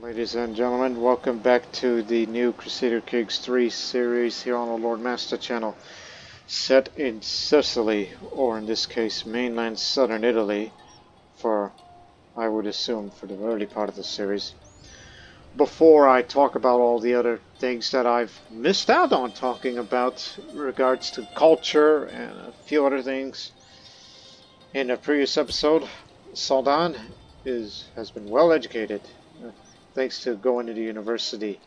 Ladies and gentlemen, welcome back to the new Crusader Kings 3 series here on the Lord Master channel. Set in Sicily, or in this case mainland southern Italy, for, I would assume, for the early part of the series. Before I talk about all the other things that I've missed out on talking about in regards to culture and a few other things, in a previous episode, Sawdan has been well educated. Thanks to going to the university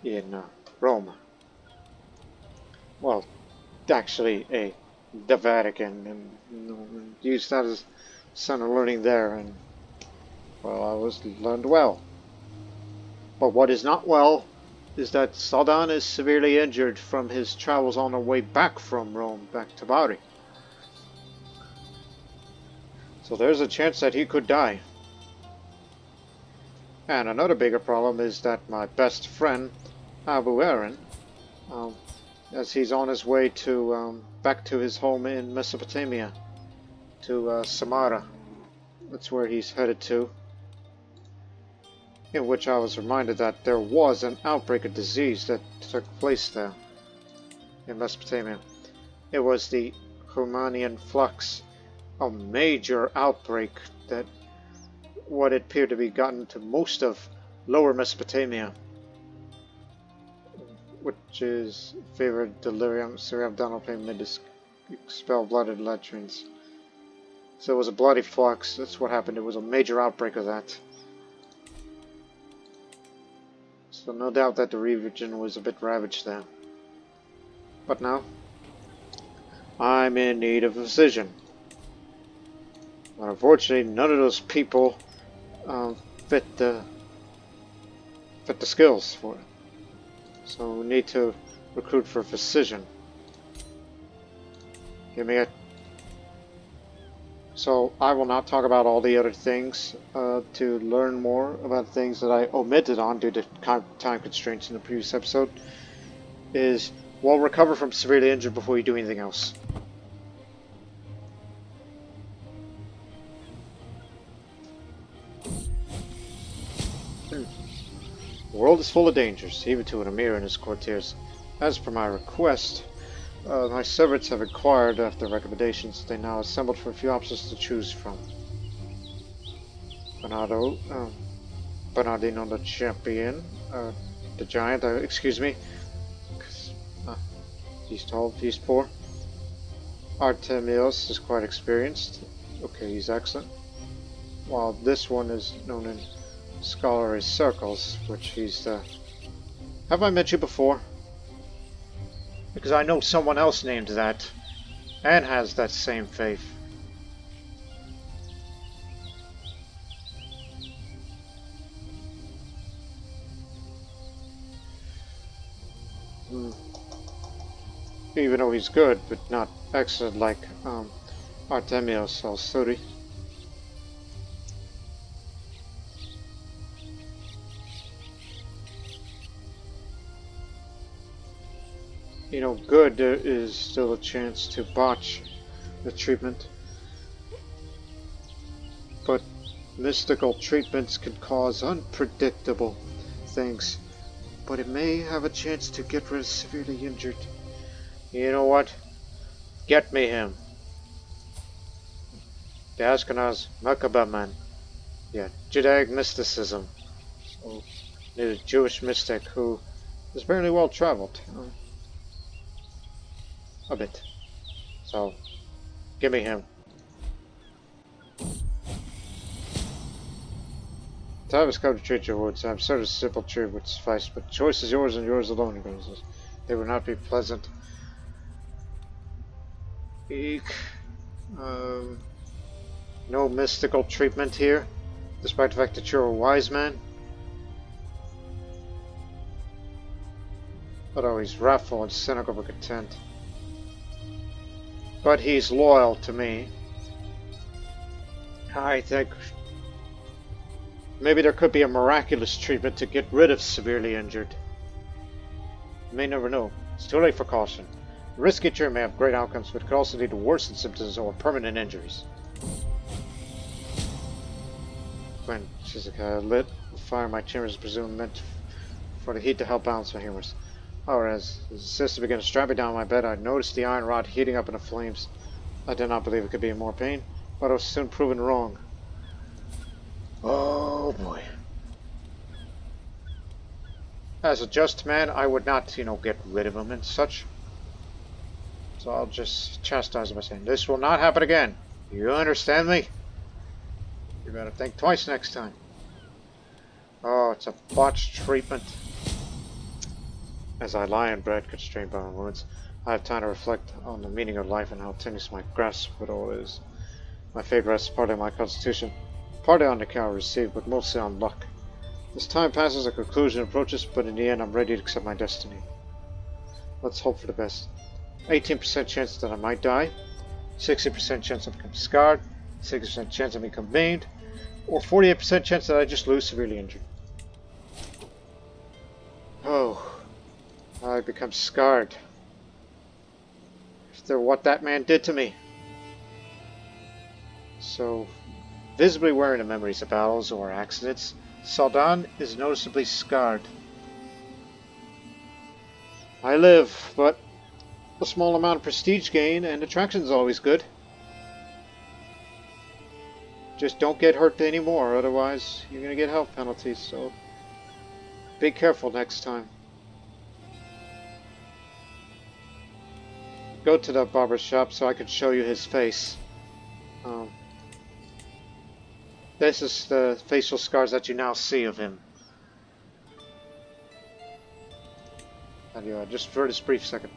in Rome. Well, actually, the Vatican, and used that as center learning there, and well, I learned well. But what is not well is that Sawdan is severely injured from his travels on the way back from Rome, back to Bari. So there's a chance that he could die. And another bigger problem is that my best friend, Abu Aaron, as he's on his way to back to his home in Mesopotamia, to Samarra. That's where he's headed to. In which I was reminded that there was an outbreak of disease that took place there, in Mesopotamia. It was the Humanian flux, a major outbreak that what it appeared to be gotten to most of lower Mesopotamia, which is favored delirium, cerebral pain, mid expel blooded latrines. So it was a bloody flux. That's what happened. It was a major outbreak of that. So no doubt that the region was a bit ravaged there. But now, I'm in need of a physician. But unfortunately, none of those people fit the skills for it. So we need to recruit for a physician. Give me a. So I will not talk about all the other things to learn more about things that I omitted on due to time constraints in the previous episode. Is well, recover from severely injured before you do anything else. The world is full of dangers, even to an Emir and his Courtiers. As per my request, my servants have inquired after recommendations. They now assembled for a few options to choose from. Bernardino the Champion, the Giant, excuse me. He's tall, he's poor. Artemios is quite experienced. Okay, he's excellent. While this one is known in scholarly circles, which he's the... Have I met you before? Because I know someone else named that, and has that same faith. Even though he's good, but not excellent like Artemios Al-Suri. You know, good, there is still a chance to botch the treatment. But mystical treatments can cause unpredictable things. But it may have a chance to get rid of severely injured. You know what? Get me him. The Ashkenaz Mecca man. Yeah, Judaic mysticism. So, a Jewish mystic who is fairly well traveled. A bit. So, give me him. Time has come to treat your wounds. I'm certain a simple treat would suffice, but the choice is yours and yours alone. They will not be pleasant. Eek. No mystical treatment here, despite the fact that you're a wise man. Although he's wrathful and cynical but content. But he's loyal to me. I think maybe there could be a miraculous treatment to get rid of severely injured. You may never know. It's too late for caution. Risky treatment may have great outcomes, but could also lead to worsened symptoms or permanent injuries. When Shizuka lit fire in my chamber is presumed meant for the heat to help balance my humors. However, as the sister began to strap me down on my bed, I noticed the iron rod heating up in the flames. I did not believe it could be in more pain, but I was soon proven wrong. Oh boy. As a just man, I would not, get rid of him and such. So I'll just chastise him by saying, this will not happen again. You understand me? You better think twice next time. Oh, it's a botched treatment. As I lie in bed, constrained by my wounds, I have time to reflect on the meaning of life and how tenuous my grasp of it all is. My fate rests partly on my constitution, partly on the care I receive, but mostly on luck. As time passes, a conclusion approaches, but in the end, I'm ready to accept my destiny. Let's hope for the best. 18% chance that I might die, 60% chance I become scarred, 60% chance I become maimed, or 48% chance that I just lose severely injured. Oh, I become scarred. After what that man did to me. So, visibly wearing the memories of battles or accidents, Sawdan is noticeably scarred. I live, but a small amount of prestige gain and attraction is always good. Just don't get hurt anymore, otherwise you're going to get health penalties, so be careful next time. Go to the barber shop so I can show you his face. This is the facial scars that you now see of him. Anyway, just for this brief second.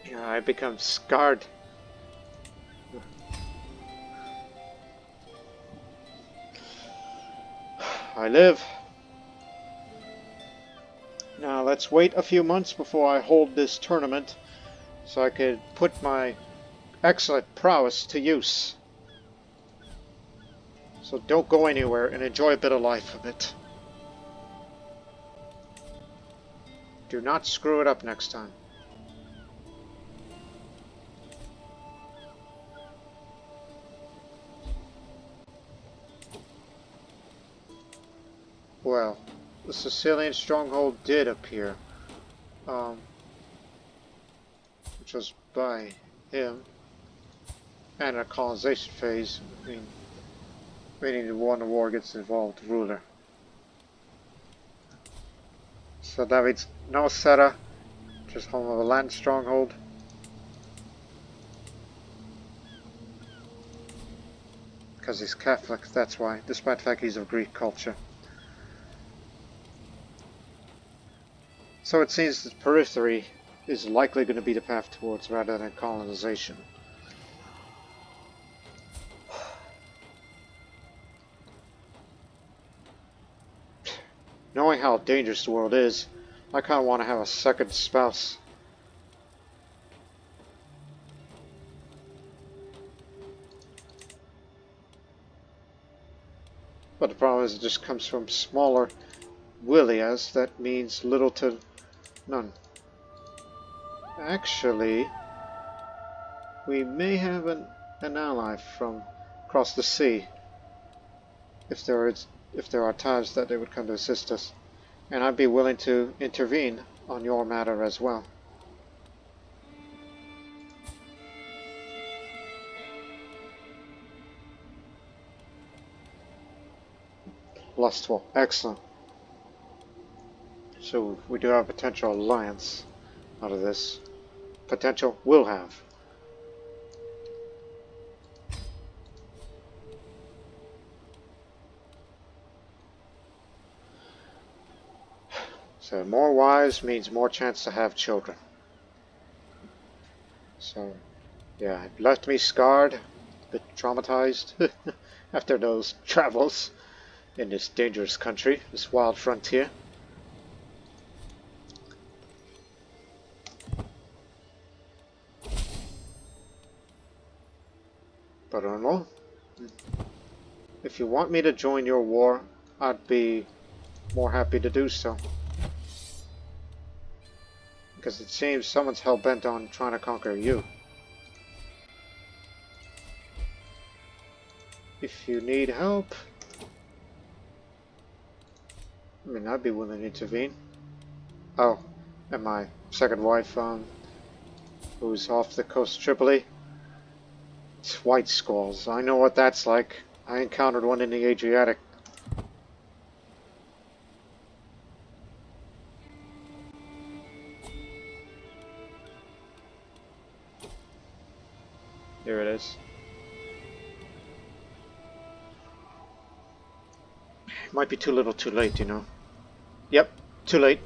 Yeah, I become scarred. I live. Now let's wait a few months before I hold this tournament so I could put my excellent prowess to use. So don't go anywhere and enjoy a bit of life of it. Do not screw it up next time. Well, the Sicilian stronghold did appear, which was by him, and a colonization phase, meaning the one the war gets involved ruler. So that means no Seta, just home of a Latin stronghold. Because he's Catholic, that's why, despite the fact he's of Greek culture. So it seems that periphery is likely going to be the path towards rather than colonization. Knowing how dangerous the world is, I kind of want to have a second spouse. But the problem is it just comes from smaller willias that means little to none. Actually, we may have an ally from across the sea. If there are times that they would come to assist us. And I'd be willing to intervene on your matter as well. Lustful. Excellent. So we do have a potential alliance out of this. Potential will have. So more wives means more chance to have children. So yeah, it left me scarred, a bit traumatized after those travels in this dangerous country, this wild frontier. But I don't know. If you want me to join your war, I'd be more happy to do so. Because it seems someone's hell-bent on trying to conquer you. If you need help, I mean, I'd be willing to intervene. Oh, and my second wife, who's off the coast of Tripoli. It's white squalls. I know what that's like. I encountered one in the Adriatic. Here it is. Might be too little too late, you know. Yep, too late.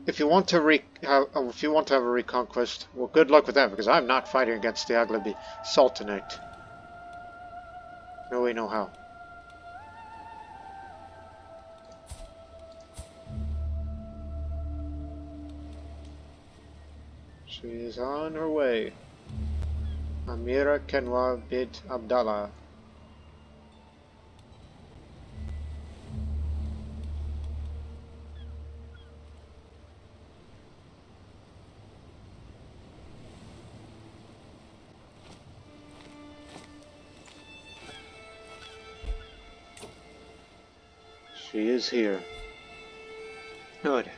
If you want to have a reconquest, well, good luck with that, because I'm not fighting against the Aghlabi Sultanate. No way, no how. She is on her way. Amira Kenwa bint Abdallah. She is here. Good.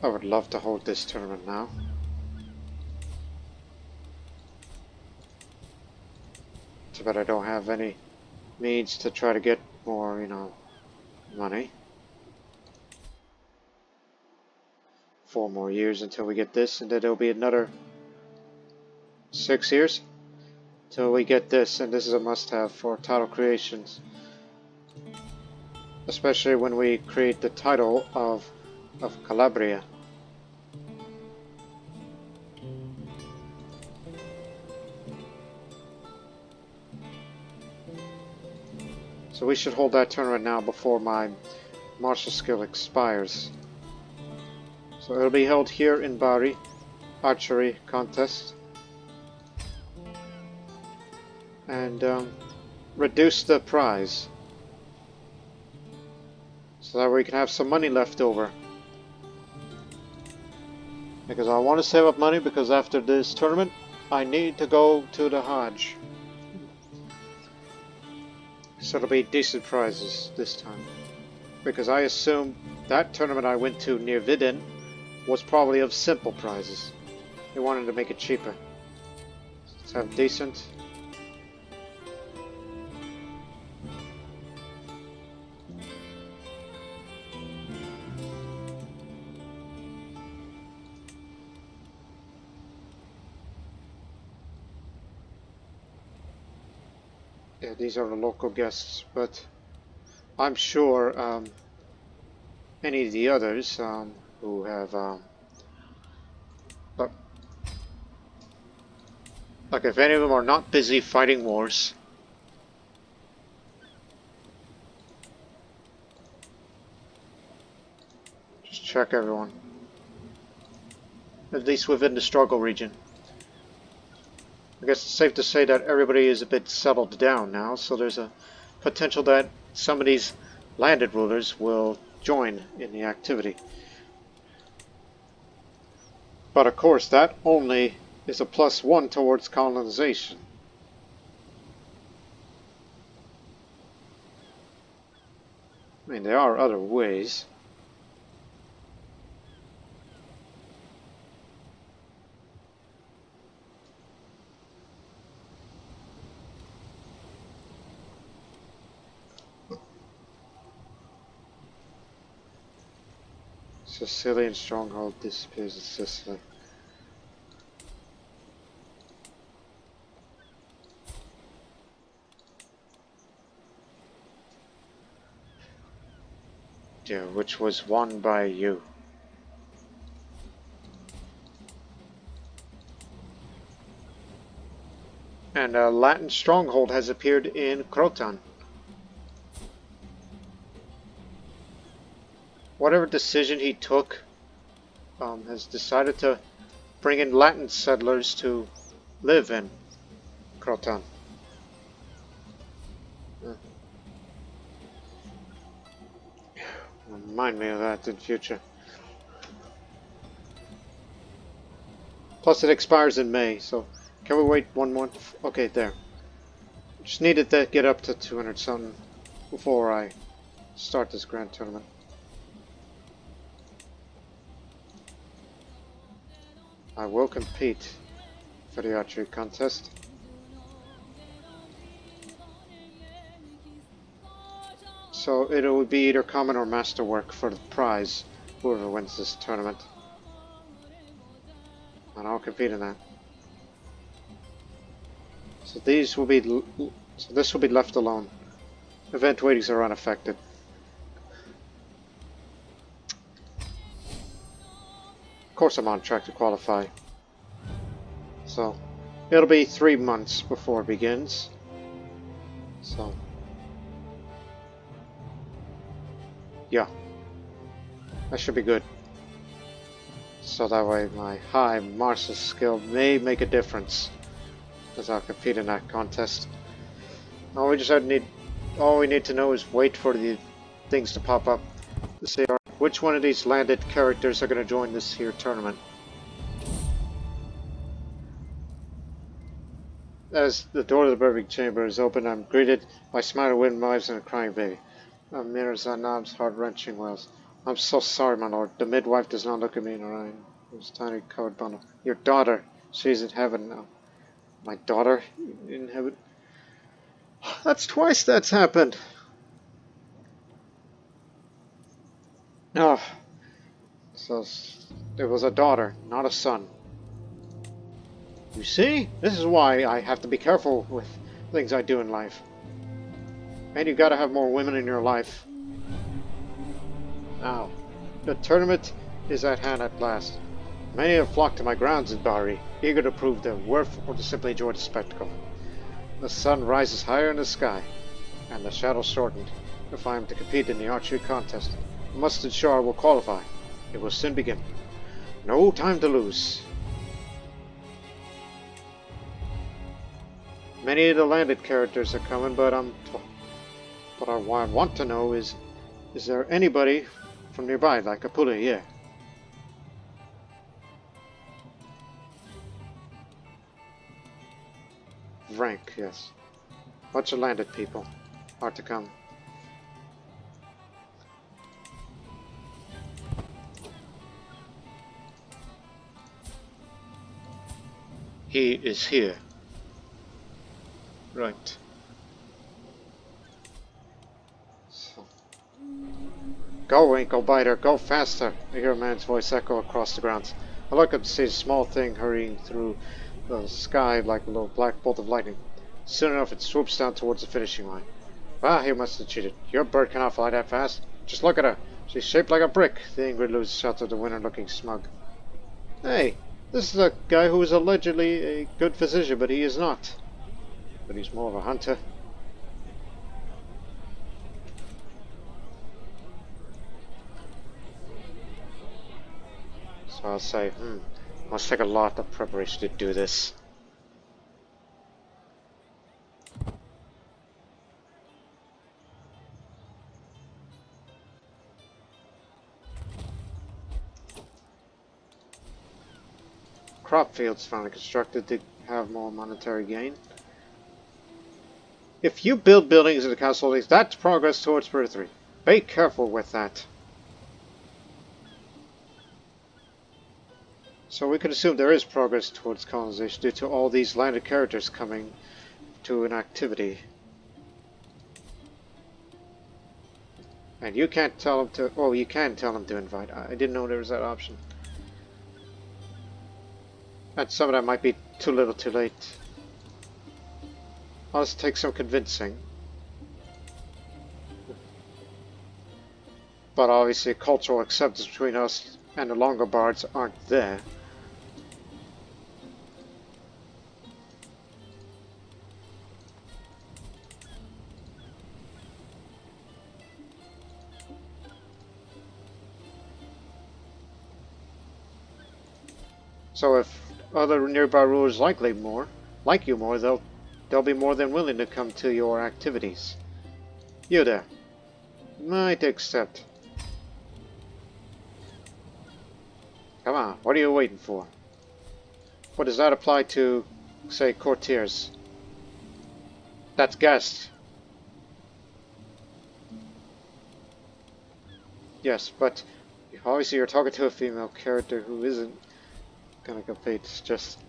I would love to hold this tournament now. Too bad I don't have any means to try to get more, you know, money. 4 more years until we get this, and then it'll be another 6 years till we get this, and this is a must-have for title creations, especially when we create the title of Calabria. So we should hold that tournament now before my martial skill expires. So it'll be held here in Bari, archery contest. And reduce the prize so that we can have some money left over, because I want to save up money, because after this tournament I need to go to the Hajj, so it'll be decent prizes this time, because I assume that tournament I went to near Vidin was probably of simple prizes. They wanted to make it cheaper. Let's have decent. Yeah, these are the local guests, but I'm sure any of the others who have like if any of them are not busy fighting wars, just check everyone, at least within the struggle region. I guess it's safe to say that everybody is a bit settled down now, so there's a potential that some of these landed rulers will join in the activity. But of course, that only is a +1 towards colonization. I mean, there are other ways. Sicilian stronghold disappears in Sicily. Yeah, which was won by you. And a Latin stronghold has appeared in Croton. Whatever decision he took has decided to bring in Latin settlers to live in Croton. Remind me of that in future. Plus it expires in May, so can we wait 1 month? Okay, there. Just needed to get up to 200 something before I start this grand tournament. I will compete for the archery contest. So it will be either common or masterwork for the prize, whoever wins this tournament. And I'll compete in that. So these will be, so this will be left alone. Event weightings are unaffected. Of course I'm on track to qualify. So it'll be 3 months before it begins. So yeah, that should be good. So that way my high martial skill may make a difference as I'll compete in that contest. All we need to know is wait for the things to pop up to see which one of these landed characters are going to join this here tournament. As the door to the birthing chamber is open, I'm greeted by smiling midwives and a crying baby. Emir Sawdan's heart-wrenching wails. I'm so sorry, my lord. The midwife does not look at me in her eye. This tiny covered bundle. Your daughter. She's in heaven now. My daughter in heaven? That's twice that's happened. Oh. So it was a daughter, not a son. You see? This is why I have to be careful with things I do in life. And you gotta have more women in your life. Now, the tournament is at hand at last. Many have flocked to my grounds in Bari, eager to prove their worth or to simply enjoy the spectacle. The sun rises higher in the sky, and the shadows shortened. If I am to compete in the archery contest, I must ensure I will qualify. It will soon begin. No time to lose. Many of the landed characters are coming, but what I want to know is there anybody from nearby, like a pulley? Yeah. Rank, yes. Bunch of landed people. Hard to come. He is here. Right. So. Go, ankle biter, go faster! I hear a man's voice echo across the grounds. I look up to see a small thing hurrying through the sky like a little black bolt of lightning. Soon enough, it swoops down towards the finishing line. Ah, he must have cheated. Your bird cannot fly that fast. Just look at her. She's shaped like a brick. The angry Lulu shouts at the winner, looking smug. Hey, this is a guy who is allegedly a good physician, but he is not. But he's more of a hunter. So I'll say, must take a lot of preparation to do this. Crop fields finally constructed to have more monetary gain. If you build buildings in the castle, that's progress towards periphery. Be careful with that. So we can assume there is progress towards colonization due to all these landed characters coming to an activity. And you can't tell them to, oh, you can tell them to invite. I didn't know there was that option. And some of that might be too little too late. I'll just take some convincing. But obviously cultural acceptance between us and the Longobards aren't there. So if other nearby rulers like you more, they'll be more than willing to come to your activities. You there, might accept Come on, what are you waiting for? What does that apply to, say, courtiers? That's guest. Yes, but obviously you're talking to a female character who isn't gonna compete. It's just...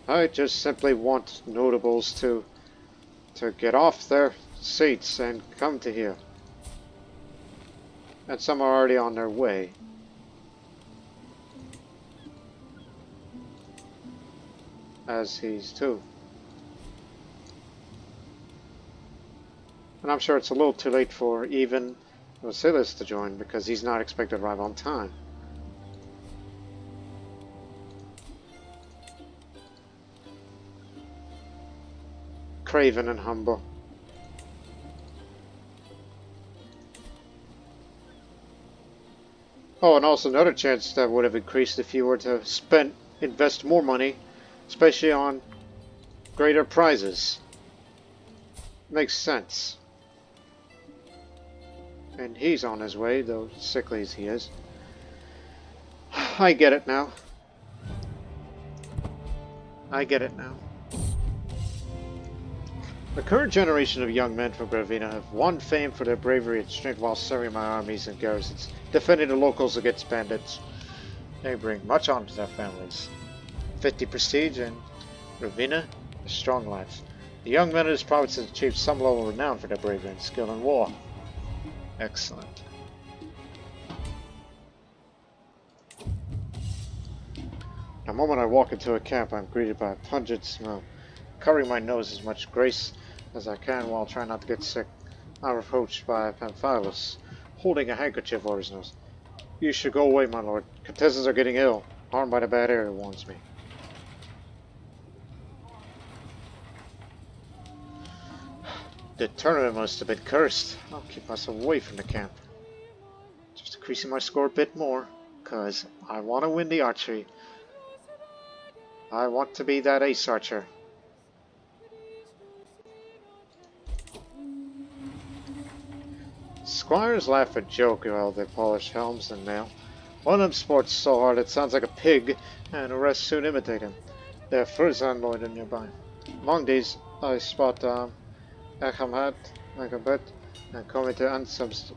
I just simply want notables to get off their seats and come to here. And some are already on their way. As he's too. And I'm sure it's a little too late for even Vasilis to join because he's not expected to arrive on time. Craven and humble. Oh, and also another chance that would have increased if you were to invest more money, especially on greater prizes. Makes sense. And he's on his way, though sickly as he is. I get it now. I get it now. The current generation of young men from Gravina have won fame for their bravery and strength while serving my armies and garrisons, defending the locals against bandits. They bring much honor to their families. 50 prestige and Gravina, a strong life. The young men of this province have achieved some level of renown for their bravery and skill in war. Excellent. The moment I walk into a camp, I'm greeted by a pungent smell. Covering my nose as much grace as I can while trying not to get sick, I'm approached by Pamphilus, holding a handkerchief over his nose. You should go away, my lord. Contestants are getting ill. Harmed by the bad air, he warns me. The tournament must have been cursed. I'll keep myself away from the camp. Just increasing my score a bit more, because I want to win the archery. I want to be that ace archer. Squires laugh and joke while they polish helms and mail. One of them sports so hard it sounds like a pig, and the rest soon imitate him. There are Furzan loitered nearby. Among these, I spot Achamat, Agabet, and Comite Ansum's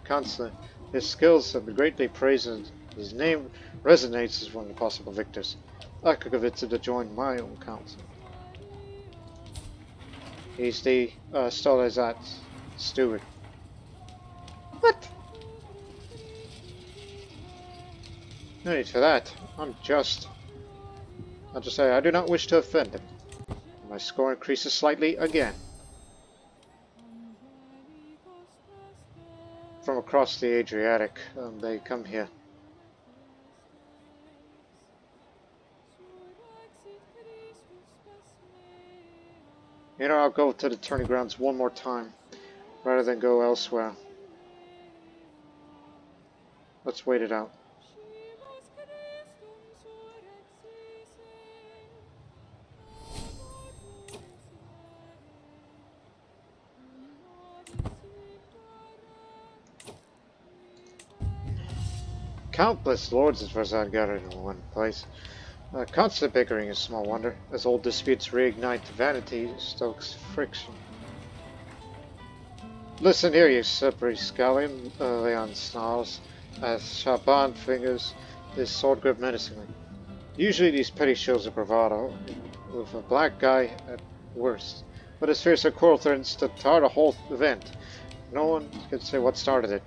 constantly. His skills have been greatly praised, and his name resonates as one of the possible victors. I could convince him to join my own council. He's the Stolazat steward. What? No need for that. I'll just say I do not wish to offend him. My score increases slightly again. From across the Adriatic, they come here. You know, I'll go to the tourney grounds one more time, rather than go elsewhere. Let's wait it out. Countless lords as far as I've gathered in one place. Constant bickering is small wonder, as old disputes reignite vanity, stokes friction. Listen here, you slippery scallion, Leon snarls, as Shaban fingers his sword grip menacingly. Usually these petty shows of bravado, with a black guy at worst, but his fearsome quarrel threatens to tar the whole event. No one can say what started it.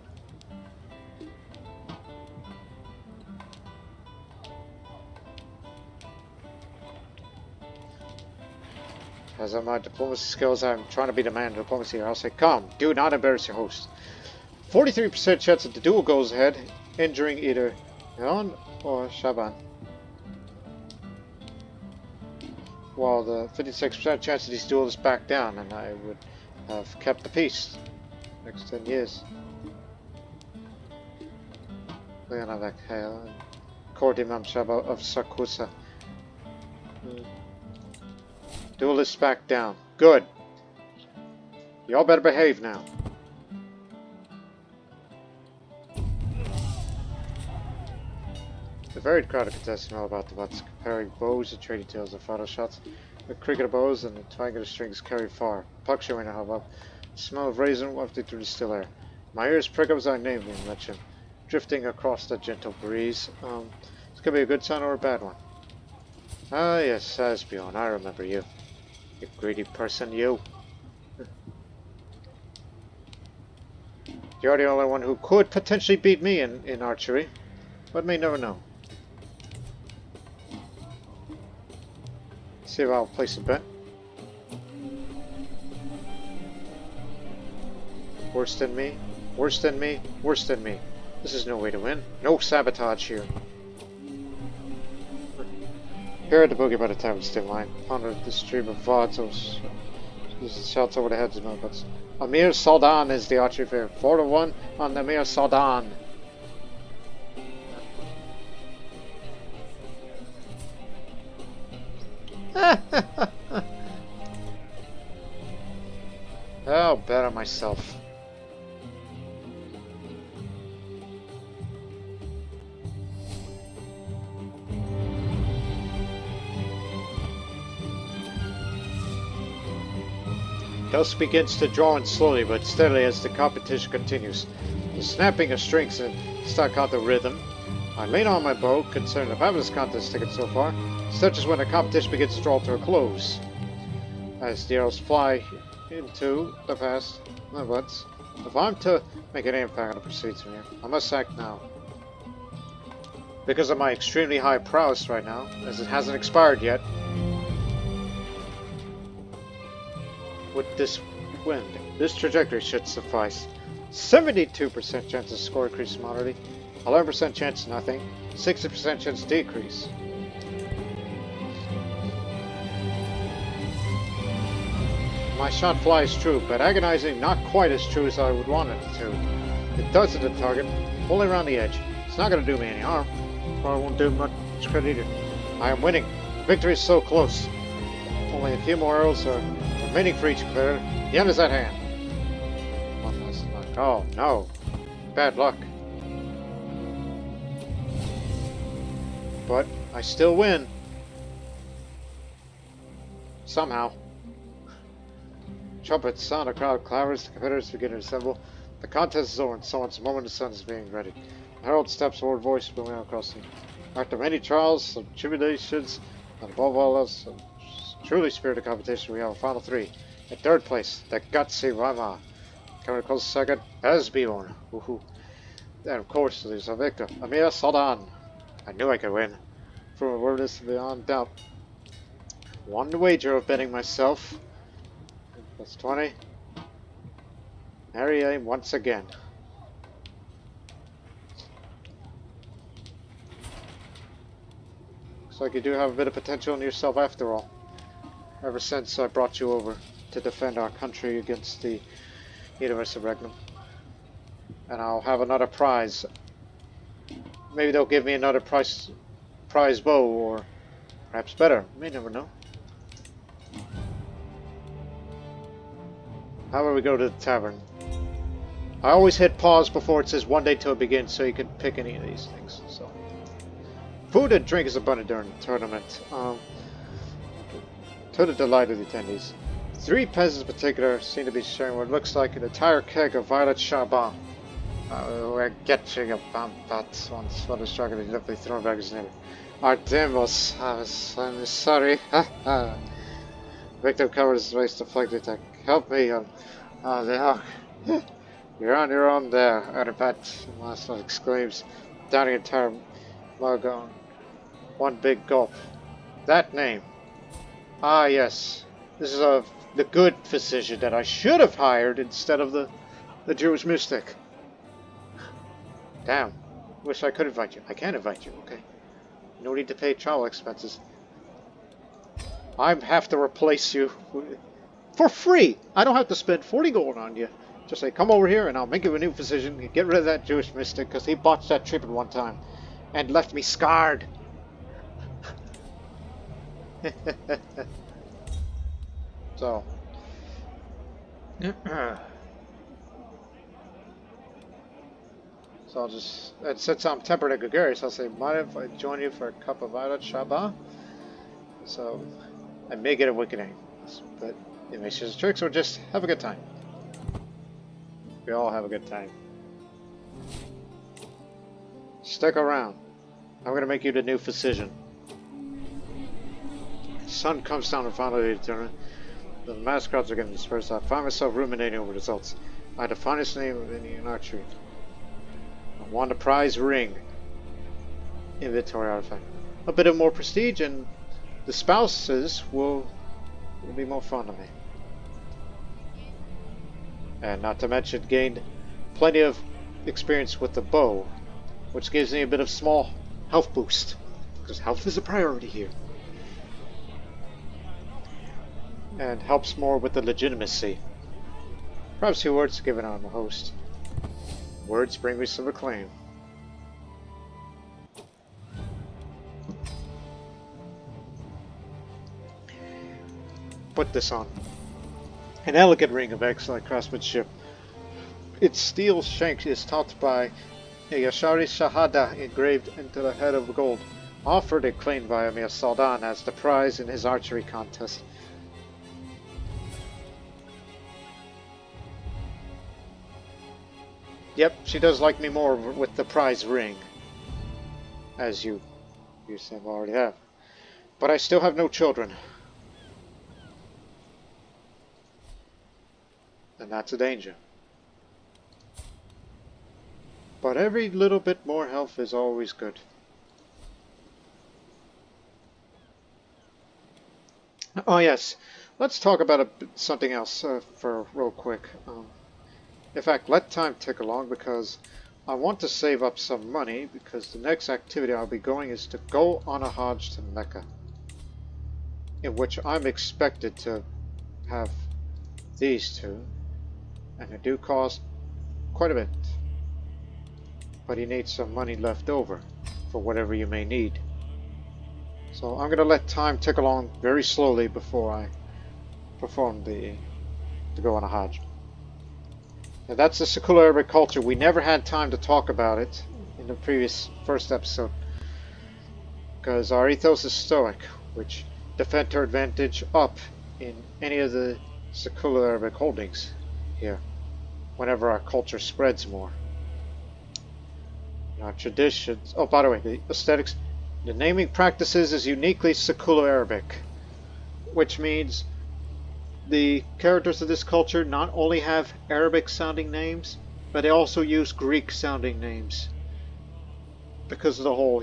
As on my diplomacy skills, I'm trying to be the man of diplomacy here. I'll say, come, do not embarrass your host. 43% chance that the duel goes ahead, injuring either Leon or Shaban. While the 56% chance that these duelists back down, and I would have kept the peace next 10 years. Leon of Akhel and Court Imam Shaba of Sakusa. Duelists back down. Good. Y'all better behave now. The varied crowd of contestants know about the butts, comparing bows and trading tales and photo shots. The cricket of bows and the twang of the strings carried far. Puck showing a hubbub. The smell of raisin wafted through the still air. My ears prick up as I name being mentioned, drifting across the gentle breeze. This could be a good sign or a bad one. Ah, yes, Asbion, I remember you. You greedy person, you. You're the only one who could potentially beat me in archery, but may never know. See if I'll place a bet. Worse than me, worse than me, worse than me. This is no way to win. No sabotage here. Here at the boogie by the tavern still line, under the stream of VIET, shouts over the heads of my butts. Emir Sawdan is the archery fair. 4-1 on Emir Sawdan. I'll bet on myself. Dusk begins to draw in slowly but steadily as the competition continues. The snapping of strings and staccato rhythm. I lean on my bow, concerned of having this contest ticket so far, such as when the competition begins to draw to a close. As the arrows fly into the past, my butts. If I'm to make an impact on the proceeds from here, I must act now. Because of my extremely high prowess right now, as it hasn't expired yet. With this wind, this trajectory should suffice. 72% chance of score increase moderately, 11% chance nothing, 60% chance decrease. My shot flies true, but agonizing not quite as true as I would want it to. It does hit the target, only around the edge. It's not going to do me any harm, probably won't do much good either. I am winning. Victory is so close. Only a few more arrows are remaining for each competitor. The end is at hand. One last luck. Oh no. Bad luck. But I still win. Somehow. Trumpets sound, a crowd clavers, the competitors begin to assemble. The contest is over, and so on. The moment the sun is being ready. The herald steps forward, voice booming across them. After many trials and tribulations, and above all else, truly spirited competition, we have a final three. In third place, the Gutsy Rama. Coming close second, Asbion. Then, of course, there's a victor, Emir Sawdan. I knew I could win. From a word is beyond doubt. Won the wager of betting myself. Plus 20. Harry aim once again. Looks like you do have a bit of potential in yourself after all. Ever since I brought you over to defend our country against the universe of Regnum. And I'll have another prize. Maybe they'll give me another prize bow, or perhaps better. You may never know. How about we go to the tavern? I always hit pause before it says 1 day till it begins, so you can pick any of these things. So, food and drink is abundant during the tournament. To the delight of the attendees. 3 peasants in particular seem to be sharing what looks like an entire keg of violet charbon. We're getting a bump that once for the struggle is lovely thrown back his name. Artemis, I'm sorry. Victor covers his waist to flank the attack. Help me, the hawk. You're on your own there, Arabat, Master exclaims, downing an entire mug on one big gulp. That name. Ah, yes. This is the good physician that I should have hired instead of the Jewish mystic. Damn. Wish I could invite you. I can invite you, okay. No need to pay travel expenses. I have to replace you for free. I don't have to spend 40 gold on you. Just say, come over here and I'll make you a new physician. Get rid of that Jewish mystic because he botched that treatment one time and left me scarred. So, So I'll just, and since I'm tempered and gregarious, I'll say, mind if I join you for a cup of Violet Shaba? So I may get a awakening, but it makes you tricks or just have a good time. We all have a good time. Stick around. I'm going to make you the new physician. Sun comes down and finally the mass crowds are getting dispersed. I find myself ruminating over the results. I had the finest name of any in archery. I won the prize ring. Inventory artifact. A bit of more prestige, and the spouses will be more fond of me. And not to mention, gained plenty of experience with the bow, which gives me a bit of small health boost, because health is a priority here. And helps more with the legitimacy. Perhaps 2 words given on the host. Words bring me some acclaim. Put this on. An elegant ring of excellent craftsmanship. Its steel shank is topped by a Yashari Shahada engraved into the head of gold, offered and claimed by Emir Sawdan as the prize in his archery contest. Yep, she does like me more with the prize ring, as you already have. But I still have no children. And that's a danger. But every little bit more health is always good. Oh yes, let's talk about something else for real quick. In fact, let time tick along because I want to save up some money because the next activity I'll be going is to go on a Hajj to Mecca, in which I'm expected to have these two, and they do cost quite a bit. But you need some money left over for whatever you may need. So I'm going to let time tick along very slowly before I perform to go on a Hajj. Now that's the Siculo-Arabic culture. We never had time to talk about it in the first episode, because our ethos is stoic, which defend our advantage up in any of the Siculo-Arabic holdings here, whenever our culture spreads more. Our traditions, oh by the way, the aesthetics, the naming practices is uniquely Siculo-Arabic, which means the characters of this culture not only have Arabic sounding names, but they also use Greek sounding names. Because of the whole,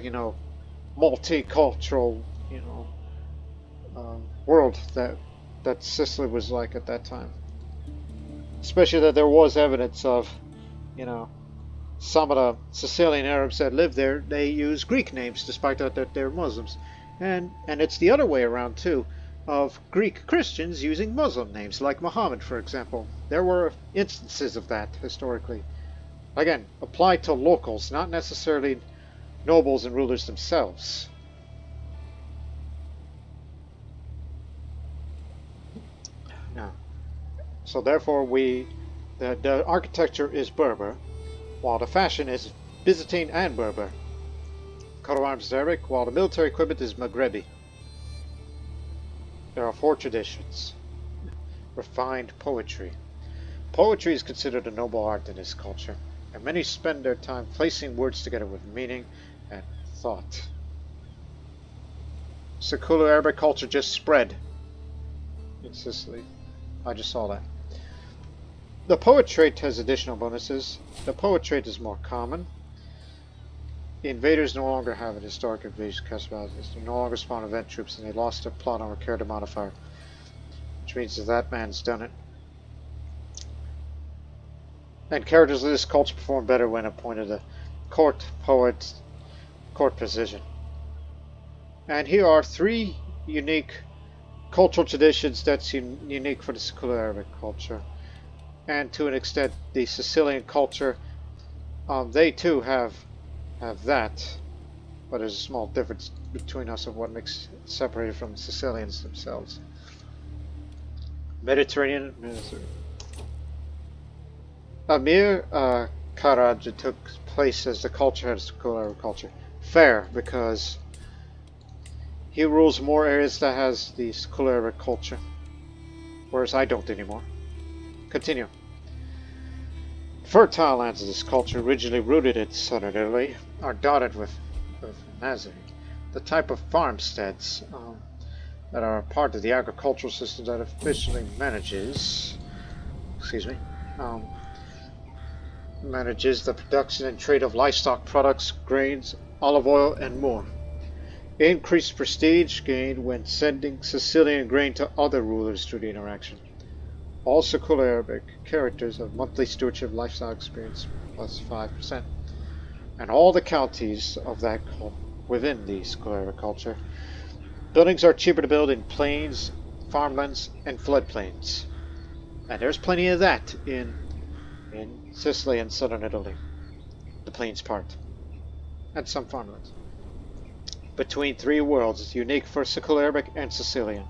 multicultural, world that Sicily was like at that time. Especially that there was evidence of, some of the Sicilian Arabs that lived there, they use Greek names despite that they're Muslims. And it's the other way around too, of Greek Christians using Muslim names, like Muhammad, for example. There were instances of that historically. Again, applied to locals, not necessarily nobles and rulers themselves. Now, so therefore the architecture is Berber, while the fashion is Byzantine and Berber. Coat of arms is Arabic, while the military equipment is Maghrebi. There are 4 traditions. Refined poetry. Poetry is considered a noble art in this culture, and many spend their time placing words together with meaning and thought. Siculo-Arabic culture just spread in Sicily. I just saw that. The poet trait has additional bonuses. The poet trait is more common. The invaders no longer have an historic invasion capability. They no longer spawn event troops, and they lost their plot armor character modifier, which means that man's done it. And characters of this culture perform better when appointed a court position. And here are 3 unique cultural traditions that's unique for the Siculo-Arabic culture, and to an extent the Sicilian culture. They too have that, but there's a small difference between us of what makes it separated from the Sicilians themselves. Mediterranean. Emir Kharaj took place as the culture head of Siculo-Arabic culture. Fair, because he rules more areas that has the Siculo-Arabic culture, whereas I don't anymore. Continue. Fertile lands of this culture, originally rooted in southern Italy, are dotted with Nazari, the type of farmsteads that are a part of the agricultural system that officially manages the production and trade of livestock products, grains, olive oil, and more. Increased prestige gained when sending Sicilian grain to other rulers through the interaction. All Siculo-Arabic characters have monthly stewardship livestock experience plus 5%. And all the counties of that within the Siculo-Arabic culture. Buildings are cheaper to build in plains, farmlands, and floodplains. And there's plenty of that in Sicily and southern Italy. The plains part. And some farmlands. Between three worlds, unique for Siculo-Arabic and Sicilian.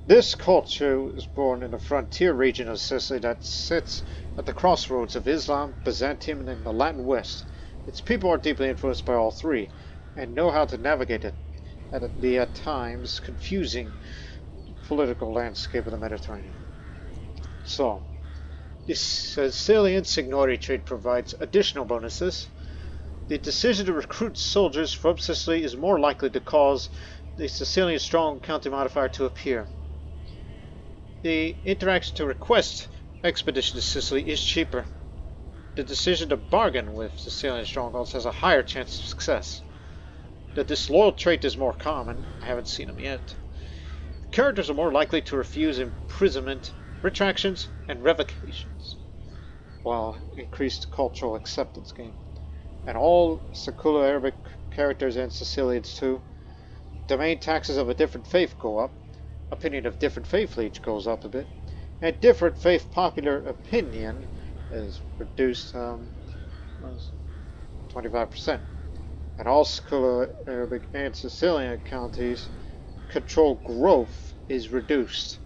This culture was born in the frontier region of Sicily that sits at the crossroads of Islam, Byzantium, and the Latin West. Its people are deeply influenced by all three, and know how to navigate it at the at times confusing political landscape of the Mediterranean. So, the Sicilian Signori trade provides additional bonuses. The decision to recruit soldiers from Sicily is more likely to cause the Sicilian strong county modifier to appear. The interaction to request expedition to Sicily is cheaper. The decision to bargain with Sicilian strongholds has a higher chance of success. The disloyal trait is more common. I haven't seen them yet. Characters are more likely to refuse imprisonment, retractions, and revocations, while increased cultural acceptance gain. And all Siculo-Arabic characters and Sicilians too. Domain taxes of a different faith go up. Opinion of different faith liege goes up a bit, and different faith popular opinion is reduced 25%. And all Siculo-Arabic and Sicilian counties control growth is reduced.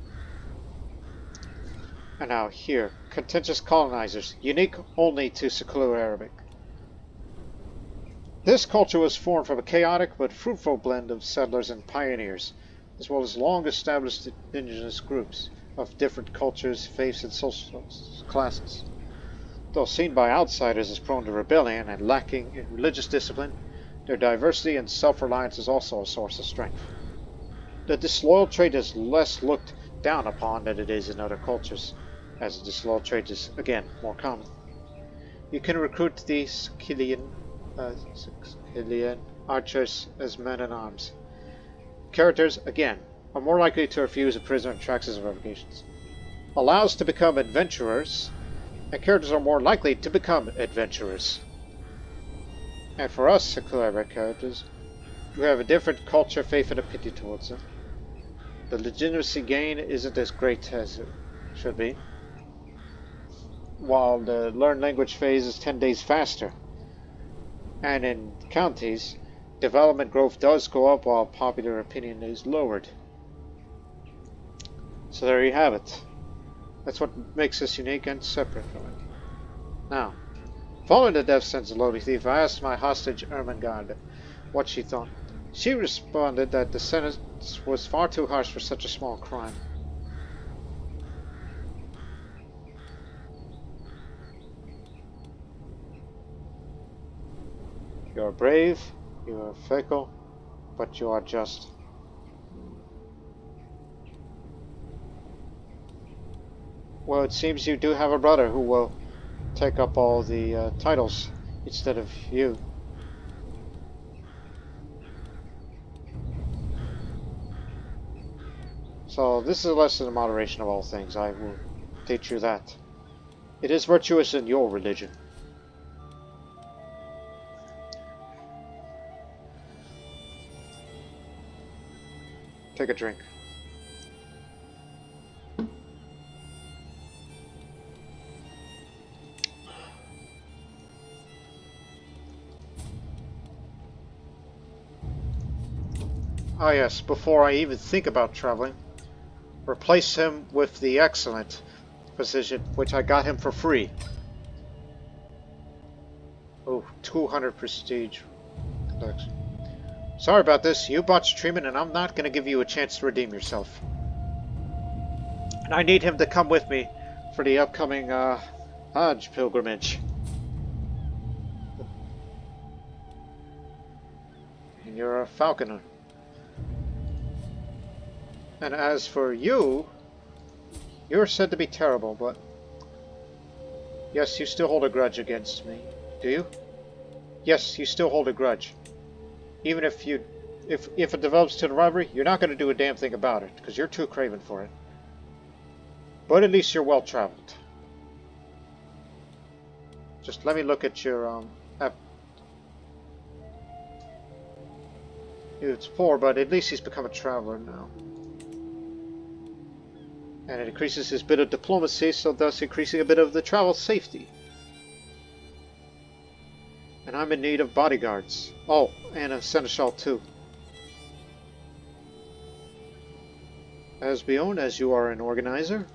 And now here, contentious colonizers, unique only to Siculo-Arabic. This culture was formed from a chaotic but fruitful blend of settlers and pioneers, as well as long-established indigenous groups of different cultures, faiths, and social classes. Though seen by outsiders as prone to rebellion and lacking in religious discipline, their diversity and self-reliance is also a source of strength. The disloyal trait is less looked down upon than it is in other cultures, as the disloyal trait is, again, more common. You can recruit the Sicilian archers as men-at-arms. Characters, again, are more likely to refuse a prisoner in taxes and revocations. Allows to become adventurers, and characters are more likely to become adventurers. And for us Siculo-Arabic characters, we have a different culture, faith, and opinion towards them. The legitimacy gain isn't as great as it should be, while the learn language phase is 10 days faster. And in counties, development growth does go up while popular opinion is lowered. So there you have it. That's what makes us unique and separate from it. Now, following the death sentence of Lowly Thief, I asked my hostage Ermengarde what she thought. She responded that the sentence was far too harsh for such a small crime. You are brave, you are fickle, but you are just. Well, it seems you do have a brother who will take up all the titles instead of you. So this is a lesson in moderation of all things. I will teach you that. It is virtuous in your religion. Take a drink. Ah yes, before I even think about traveling, replace him with the excellent position, which I got him for free. Oh, 200 prestige collection. Sorry about this. You botched treatment, and I'm not going to give you a chance to redeem yourself. And I need him to come with me for the upcoming Hajj Pilgrimage. And you're a falconer. And as for you, you're said to be terrible, but yes, you still hold a grudge against me, do you? Yes, you still hold a grudge. Even if it develops to the rivalry, you're not going to do a damn thing about it, because you're too craven for it. But at least you're well traveled. Just let me look at your app. It's poor, but at least he's become a traveler now. And it increases his bit of diplomacy, so thus increasing a bit of the travel safety. And I'm in need of bodyguards. Oh, and a seneschal too. As Bion, as you are an organizer,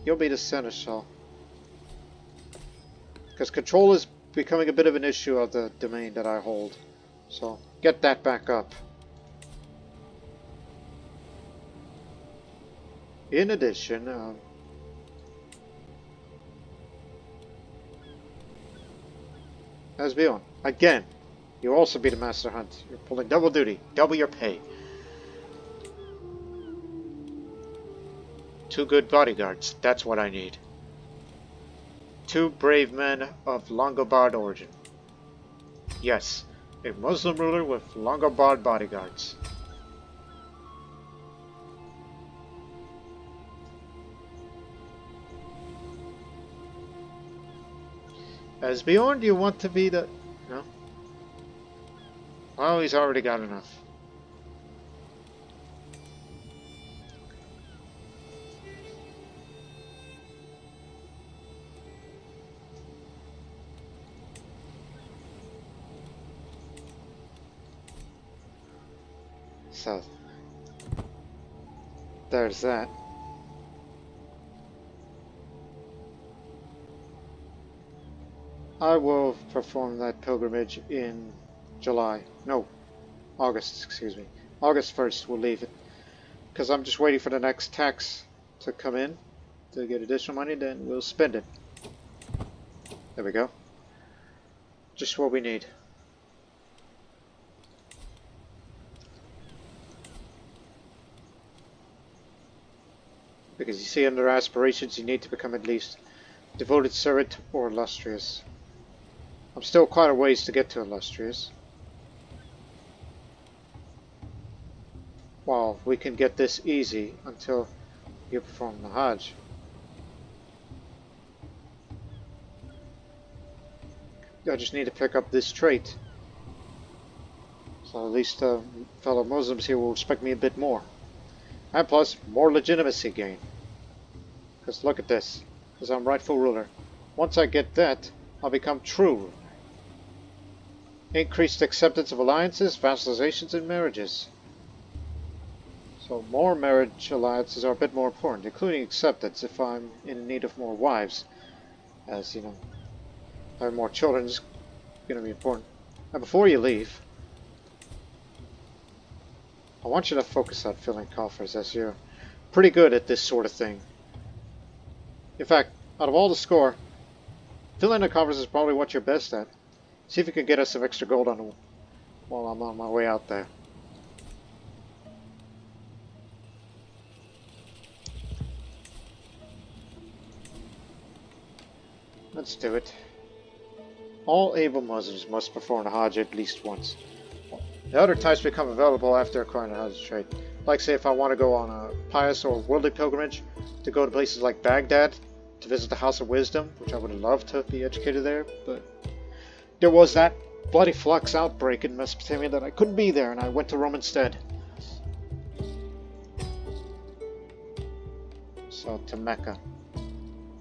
you'll be the seneschal. Because control is becoming a bit of an issue of the domain that I hold. So, get that back up. In addition, as Bion, again, you'll also be the master hunt. You're pulling double duty, double your pay. 2 good bodyguards, that's what I need. 2 brave men of Longobard origin. Yes, a Muslim ruler with Longobard bodyguards. As Bjorn, do you want to be the... No? Well, he's already got enough. So, there's that. I will perform that pilgrimage in July. No, August, excuse me. August 1st, we'll leave it. Because I'm just waiting for the next tax to come in to get additional money, then we'll spend it. There we go. Just what we need. Because you see, under aspirations, you need to become at least devoted servant or illustrious. I'm still quite a ways to get to illustrious. Well, we can get this easy until you perform the Hajj. I just need to pick up this trait. So at least fellow Muslims here will respect me a bit more. And plus, more legitimacy gain. Because look at this. Because I'm rightful ruler. Once I get that, I'll become true ruler. Increased acceptance of alliances, vassalizations, and marriages. So more marriage alliances are a bit more important, including acceptance if I'm in need of more wives. As, you know, having more children is going to be important. Now before you leave, I want you to focus on filling coffers, as you're pretty good at this sort of thing. In fact, out of all the score, filling the coffers is probably what you're best at. See if you can get us some extra gold on them while I'm on my way out there. Let's do it. All able Muslims must perform the Hajj at least once. The other types become available after acquiring a Hajj trade. Like say if I want to go on a pious or worldly pilgrimage, to go to places like Baghdad, to visit the House of Wisdom, which I would love to be educated there, but there was that bloody flux outbreak in Mesopotamia that I couldn't be there, and I went to Rome instead. So to Mecca.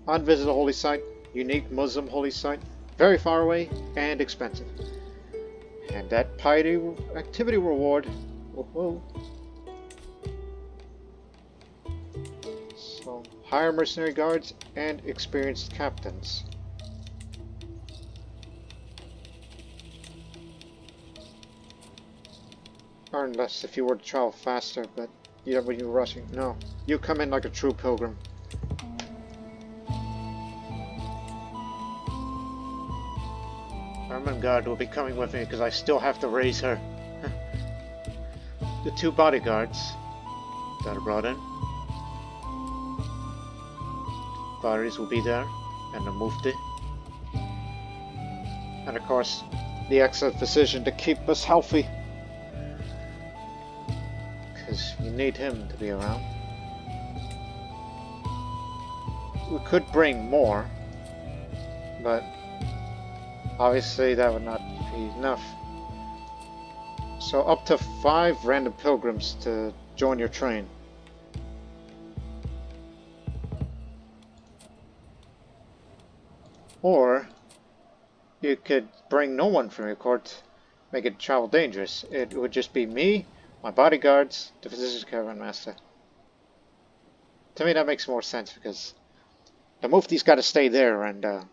Unvisit a holy site, unique Muslim holy site, very far away and expensive. And that piety activity reward, whoa. So hire mercenary guards, and experienced captains. Or unless if you were to travel faster, but you know when you're rushing. No, you come in like a true pilgrim. Ermengarde will be coming with me because I still have to raise her. The 2 bodyguards that are brought in. Batteries will be there, and the mufti. And of course, the excellent physician to keep us healthy. Because you need him to be around. We could bring more, but obviously that would not be enough. So up to 5 random pilgrims to join your train. Or you could bring no one from your court, make it travel dangerous. It would just be me, my bodyguards, the physician's caravan master. To me that makes more sense because the mufti's got to stay there and yeah.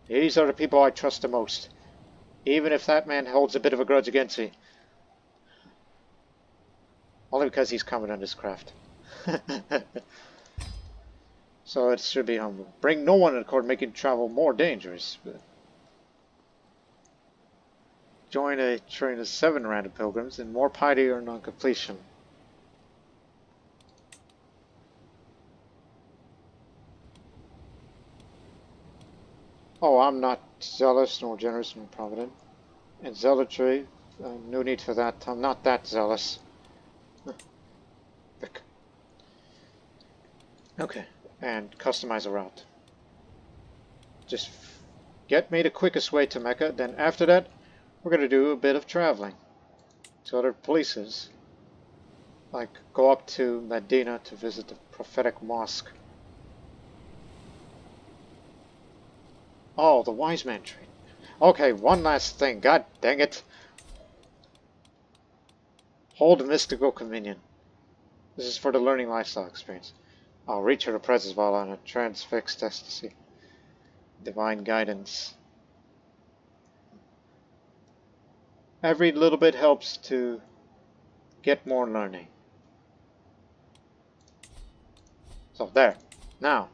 These are the people I trust the most. Even if that man holds a bit of a grudge against me. Only because he's common on this craft. So it should be humble. Bring no one in court, making travel more dangerous. But join a train of 7 random pilgrims and more piety or non-completion. Oh, I'm not zealous, nor generous, nor provident. And zealotry, no need for that. I'm not that zealous. Okay, and customize a route. Just get me the quickest way to Mecca, then after that, we're going to do a bit of traveling to other places. Like, go up to Medina to visit the prophetic mosque. Oh, the wise man tree. Okay, one last thing. God dang it. Hold mystical communion. This is for the learning lifestyle experience. I'll reach her presence while on a transfixed ecstasy. Divine guidance. Every little bit helps to get more learning. So there. Now.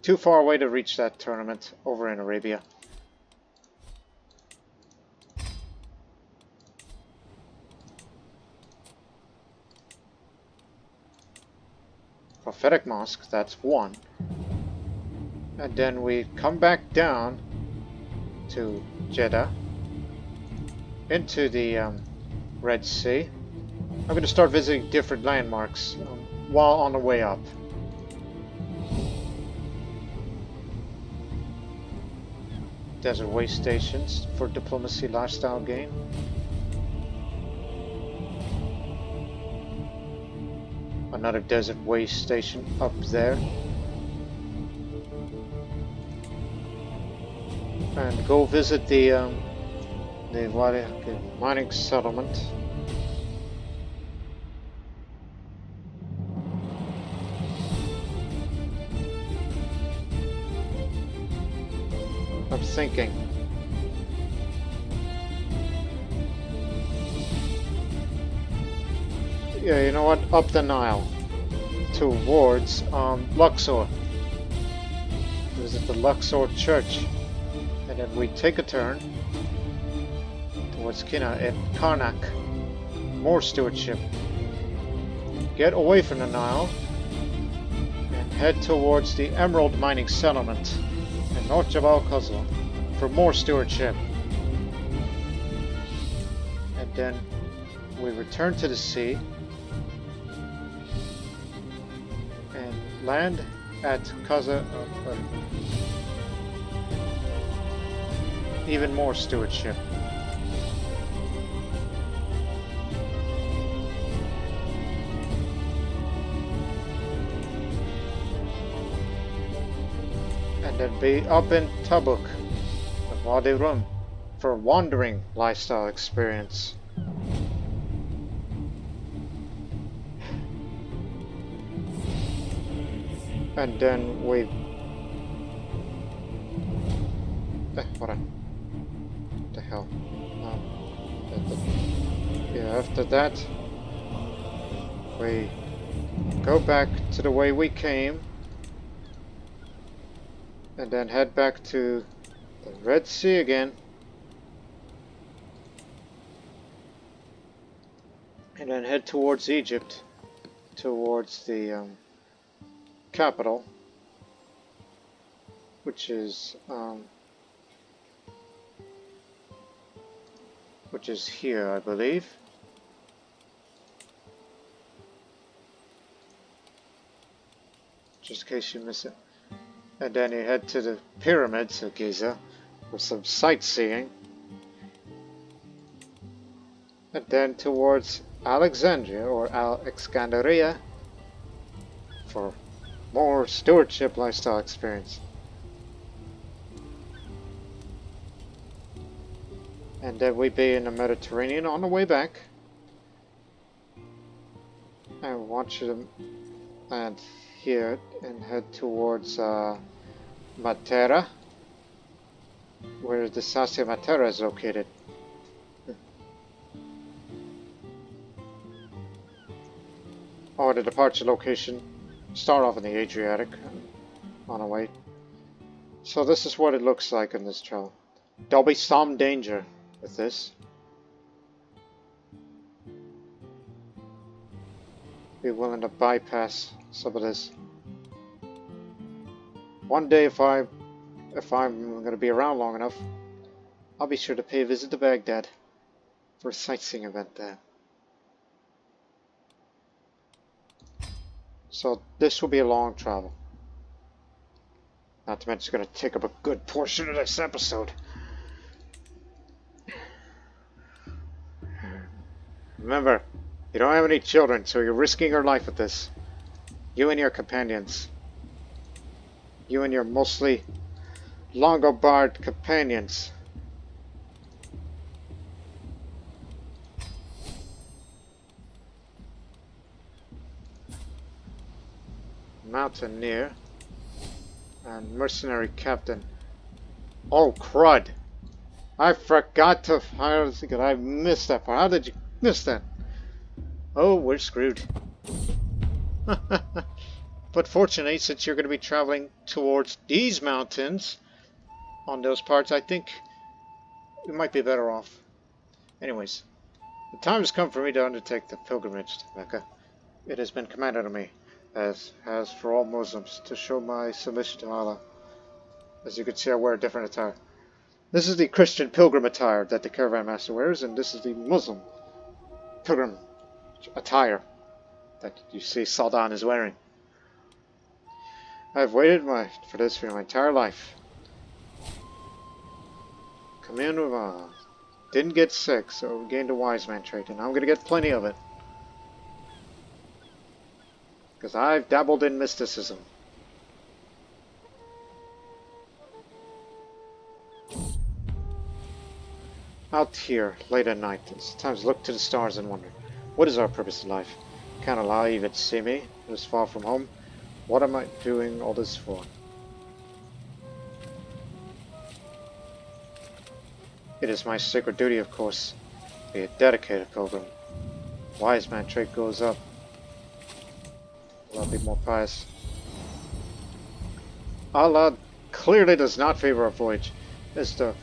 Too far away to reach that tournament over in Arabia. Prophetic Mosque, that's 1. And then we come back down to Jeddah. Into the Red Sea. I'm going to start visiting different landmarks while on the way up. Desert way stations for diplomacy lifestyle gain. Another desert way station up there. And go visit the mining settlement. I'm thinking. Yeah, you know what? Up the Nile towards Luxor. Visit the Luxor Church, and then we take a turn towards Kina and Karnak. More stewardship. Get away from the Nile and head towards the Emerald Mining Settlement and North Jabal Qazwa for more stewardship. And then we return to the sea and land at Qaza. Even more stewardship. And then be up in Tabuk, the Wadi Rum for wandering lifestyle experience. And then we... what the hell? Yeah, after that, we go back to the way we came, and then head back to the Red Sea again, and then head towards Egypt, towards the capital, which is here, I believe. Just in case you miss it. And then you head to the pyramids of Giza for some sightseeing. And then towards Alexandria or Alexandria for more stewardship lifestyle experience. And then we be in the Mediterranean on the way back. I want you to land here and head towards Matera, where the Sassia Matera is located. Or the departure location. Start off in the Adriatic on our way. So this is what it looks like in this trail. There'll be some danger with this. Be willing to bypass some of this. One day, if I'm going to be around long enough, I'll be sure to pay a visit to Baghdad for a sightseeing event there. So this will be a long travel. Not to mention it's going to take up a good portion of this episode. Remember, you don't have any children, so you're risking your life with this. You and your companions. You and your mostly Longobarд companions. Mountaineer and mercenary captain. Oh crud! I forgot to. I missed that part. How did you miss that? Oh, we're screwed. But fortunately, since you're going to be traveling towards these mountains on those parts, I think we might be better off. Anyways, the time has come for me to undertake the pilgrimage to Mecca. It has been commanded on me, as has for all Muslims, to show my submission to Allah. As you can see, I wear a different attire. This is the Christian pilgrim attire that the caravan master wears, and this is the Muslim pilgrim attire that you see Sawdan is wearing. I've waited for this for my entire life. Commune with Allah. Didn't get sick, so gained a wise man trait, and I'm going to get plenty of it. Because I've dabbled in mysticism. Out here, late at night, sometimes look to the stars and wonder, what is our purpose in life? Can't Allah even see me, this far from home? What am I doing all this for? It is my sacred duty, of course, to be a dedicated pilgrim. Wise man trait goes up. I'll be more pious. Allah clearly does not favor our voyage, as the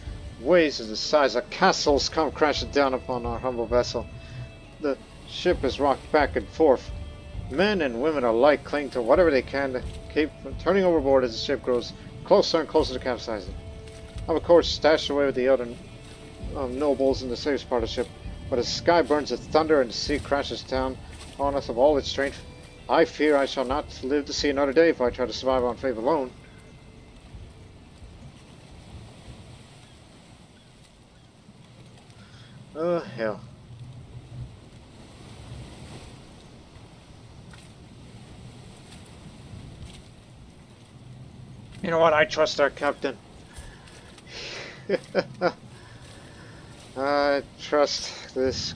waves of the size of castles come crashing down upon our humble vessel. The ship is rocked back and forth. Men and women alike cling to whatever they can to keep from turning overboard as the ship grows closer and closer to capsizing. I'm of course stashed away with the other nobles in the safest part of the ship, but as the sky burns with thunder and the sea crashes down on us of all its strength, I fear I shall not live to see another day if I try to survive on faith alone. Oh, hell. You know what? I trust our captain. I trust this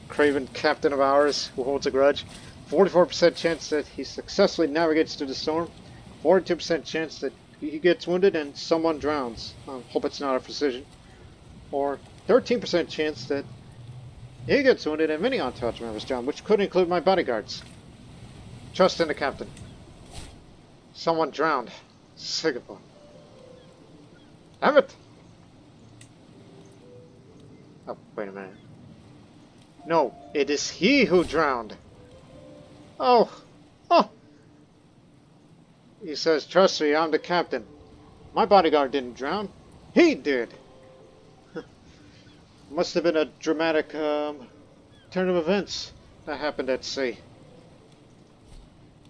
craven captain of ours who holds a grudge. 44% chance that he successfully navigates through the storm. 42% chance that he gets wounded and someone drowns. Hope it's not a precision. Or 13% chance that he gets wounded and many entourage members drown, which could include my bodyguards. Trust in the captain. Someone drowned. Singapore. Damn it! Oh, wait a minute. No, it is he who drowned. Oh! Oh! He says, trust me, I'm the captain. My bodyguard didn't drown. He did! Must have been a dramatic turn of events that happened at sea.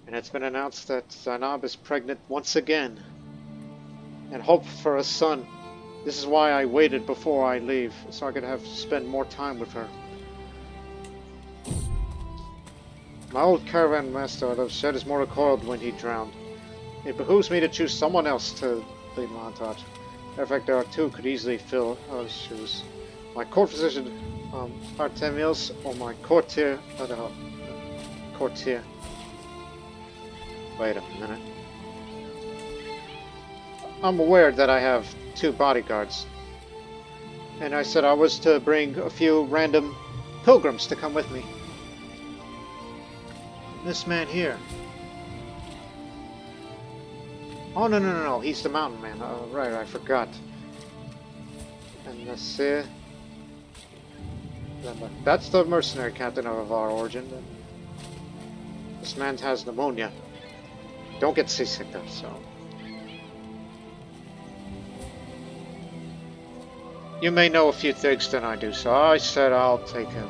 And it's been announced that Zainab is pregnant once again. And hope for a son. This is why I waited before I leave, so I could spend more time with her. My old caravan master out of shed is more recoiled when he drowned. It behooves me to choose someone else to lead my entourage. In fact, there are two who could easily fill those shoes. My court physician, Artemios, or my courtier, courtier. Wait a minute. I'm aware that I have 2 bodyguards. And I said I was to bring a few random pilgrims to come with me. This man here. Oh, no, he's the mountain man. Oh, right, I forgot. And that's the mercenary captain of our origin. This man has pneumonia. Don't get seasick though, so. You may know a few things than I do, so I said I'll take him.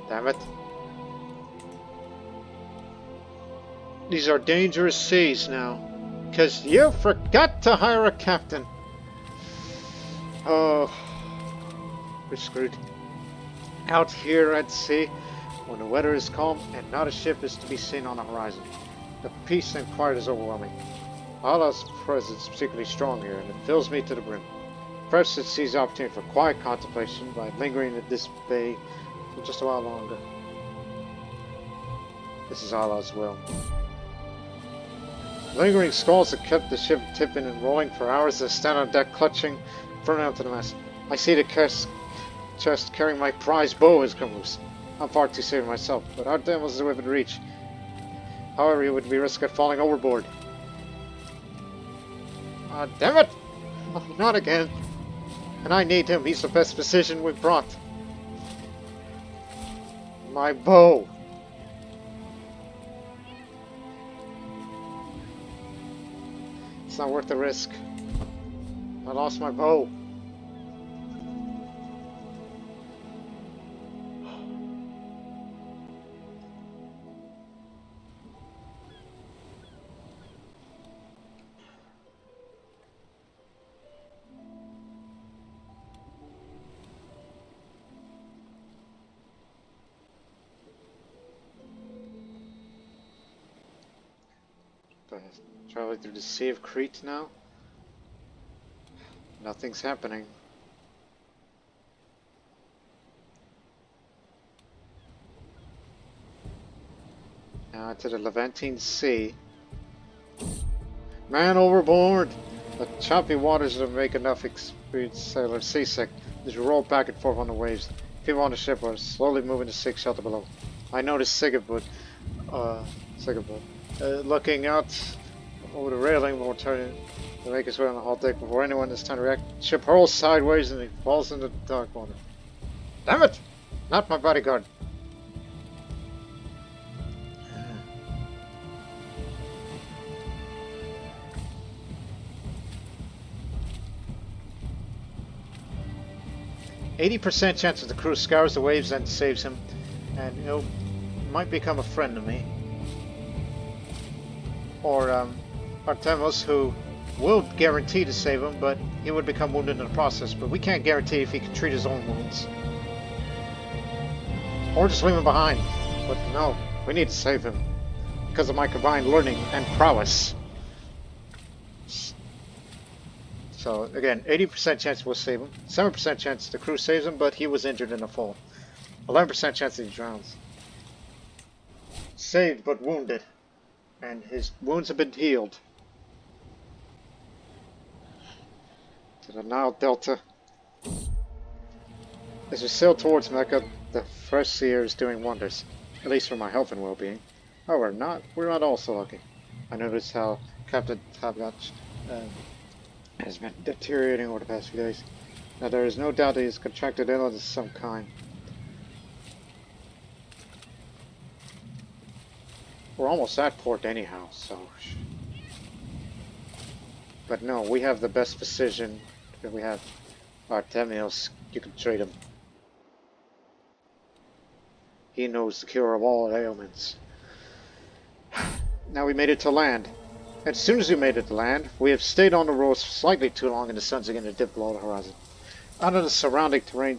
Damn it. These are dangerous seas now, because you forgot to hire a captain. Oh, we're screwed. Out here at sea, when the weather is calm and not a ship is to be seen on the horizon, the peace and quiet is overwhelming. Allah's presence is particularly strong here, and it fills me to the brim. Perhaps it sees the opportunity for quiet contemplation by lingering at this bay for just a while longer. This is Allah's will. Lingering squalls have kept the ship tipping and rolling for hours as I stand on deck clutching firmly onto the mast. I see the chest carrying my prize bow has come loose. I'm far too safe myself, but our damn was within reach. However, he would be risk of falling overboard. Ah, damn it! Oh, not again. And I need him. He's the best physician we've brought. My bow. It's not worth the risk. I lost my bow. Traveling through the Sea of Crete now. Nothing's happening. Now to the Levantine Sea. Man overboard! The choppy waters will make enough experienced sailors seasick as we roll back and forth on the waves. People on the ship are slowly moving to seek shelter below. I noticed Sigurd, looking out over the railing while turning to make his way on the hull deck. Before anyone has time to react, the ship hurls sideways and he falls into the dark water. Damn it! Not my bodyguard. %80 chance that the crew scours the waves and saves him, and he'll might become a friend to me. Or Artemios, who will guarantee to save him, but he would become wounded in the process. But we can't guarantee if he can treat his own wounds. Or just leave him behind. But no, we need to save him. Because of my combined learning and prowess. So again, 80% chance we'll save him. 7% chance the crew saves him, but he was injured in a fall. 11% chance he drowns. Saved but wounded. And his wounds have been healed. To the Nile Delta. As we sail towards Mecca, the fresh sea air is doing wonders, at least for my health and well-being. However, we're not all so lucky. I noticed how Captain Taberna has been deteriorating over the past few days. Now there is no doubt that he has contracted illness of some kind. We're almost at port anyhow, so... But no, we have the best physician that we have. Artemios, you can trade him. He knows the cure of all ailments. Now we made it to land. As soon as we made it to land, we have stayed on the road slightly too long and the sun's beginning to dip below the horizon. Out of the surrounding terrain,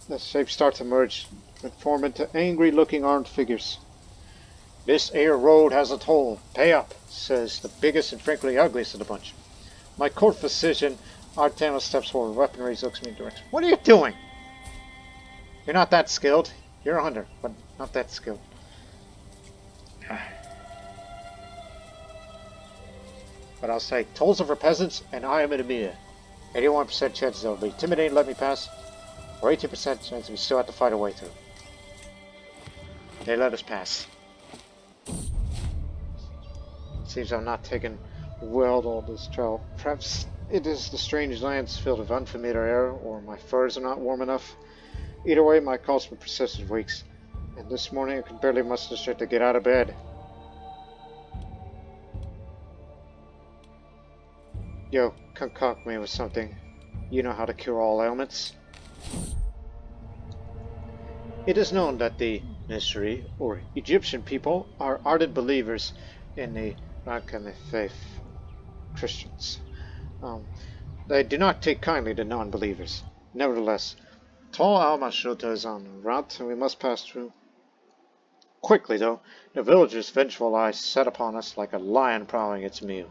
the shapes start to merge and form into angry-looking armed figures. This air road has a toll. Pay up, says the biggest and frankly ugliest of the bunch. My court physician, Artemios, steps forward. Weaponry looks me in direction. What are you doing? You're not that skilled. You're a hunter, but not that skilled. But I'll say, tolls are for peasants, and I am an Emir. 81% chances they'll be intimidated and let me pass, or 18% chance we still have to fight our way through. They let us pass. Seems I'm not taking well all this travel. Perhaps it is the strange lands filled with unfamiliar air, or my furs are not warm enough. Either way, my calls for persistent weeks, and this morning I could barely muster strength to get out of bed. Yo, concoct me with something. You know how to cure all ailments. It is known that the Misri, or Egyptian people, are ardent believers in the Abrahamic faith, Christians. They do not take kindly to non-believers. Nevertheless, Tall Al-Mashruta is on the route, and we must pass through. Quickly, though, the villagers' vengeful eyes set upon us like a lion prowling its meal.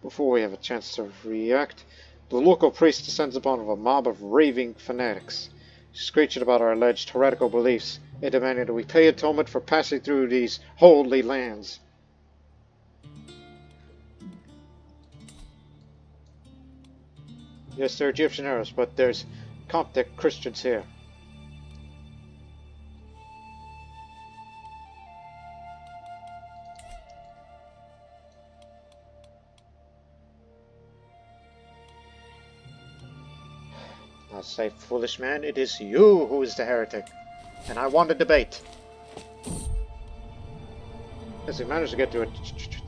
Before we have a chance to react, the local priest descends upon a mob of raving fanatics, screeching about our alleged heretical beliefs and demanding that we pay atonement for passing through these holy lands. Yes, they're Egyptian Arabs, but there's Coptic Christians here. I say, foolish man, it is you who is the heretic, and I want a debate. As we managed to get to a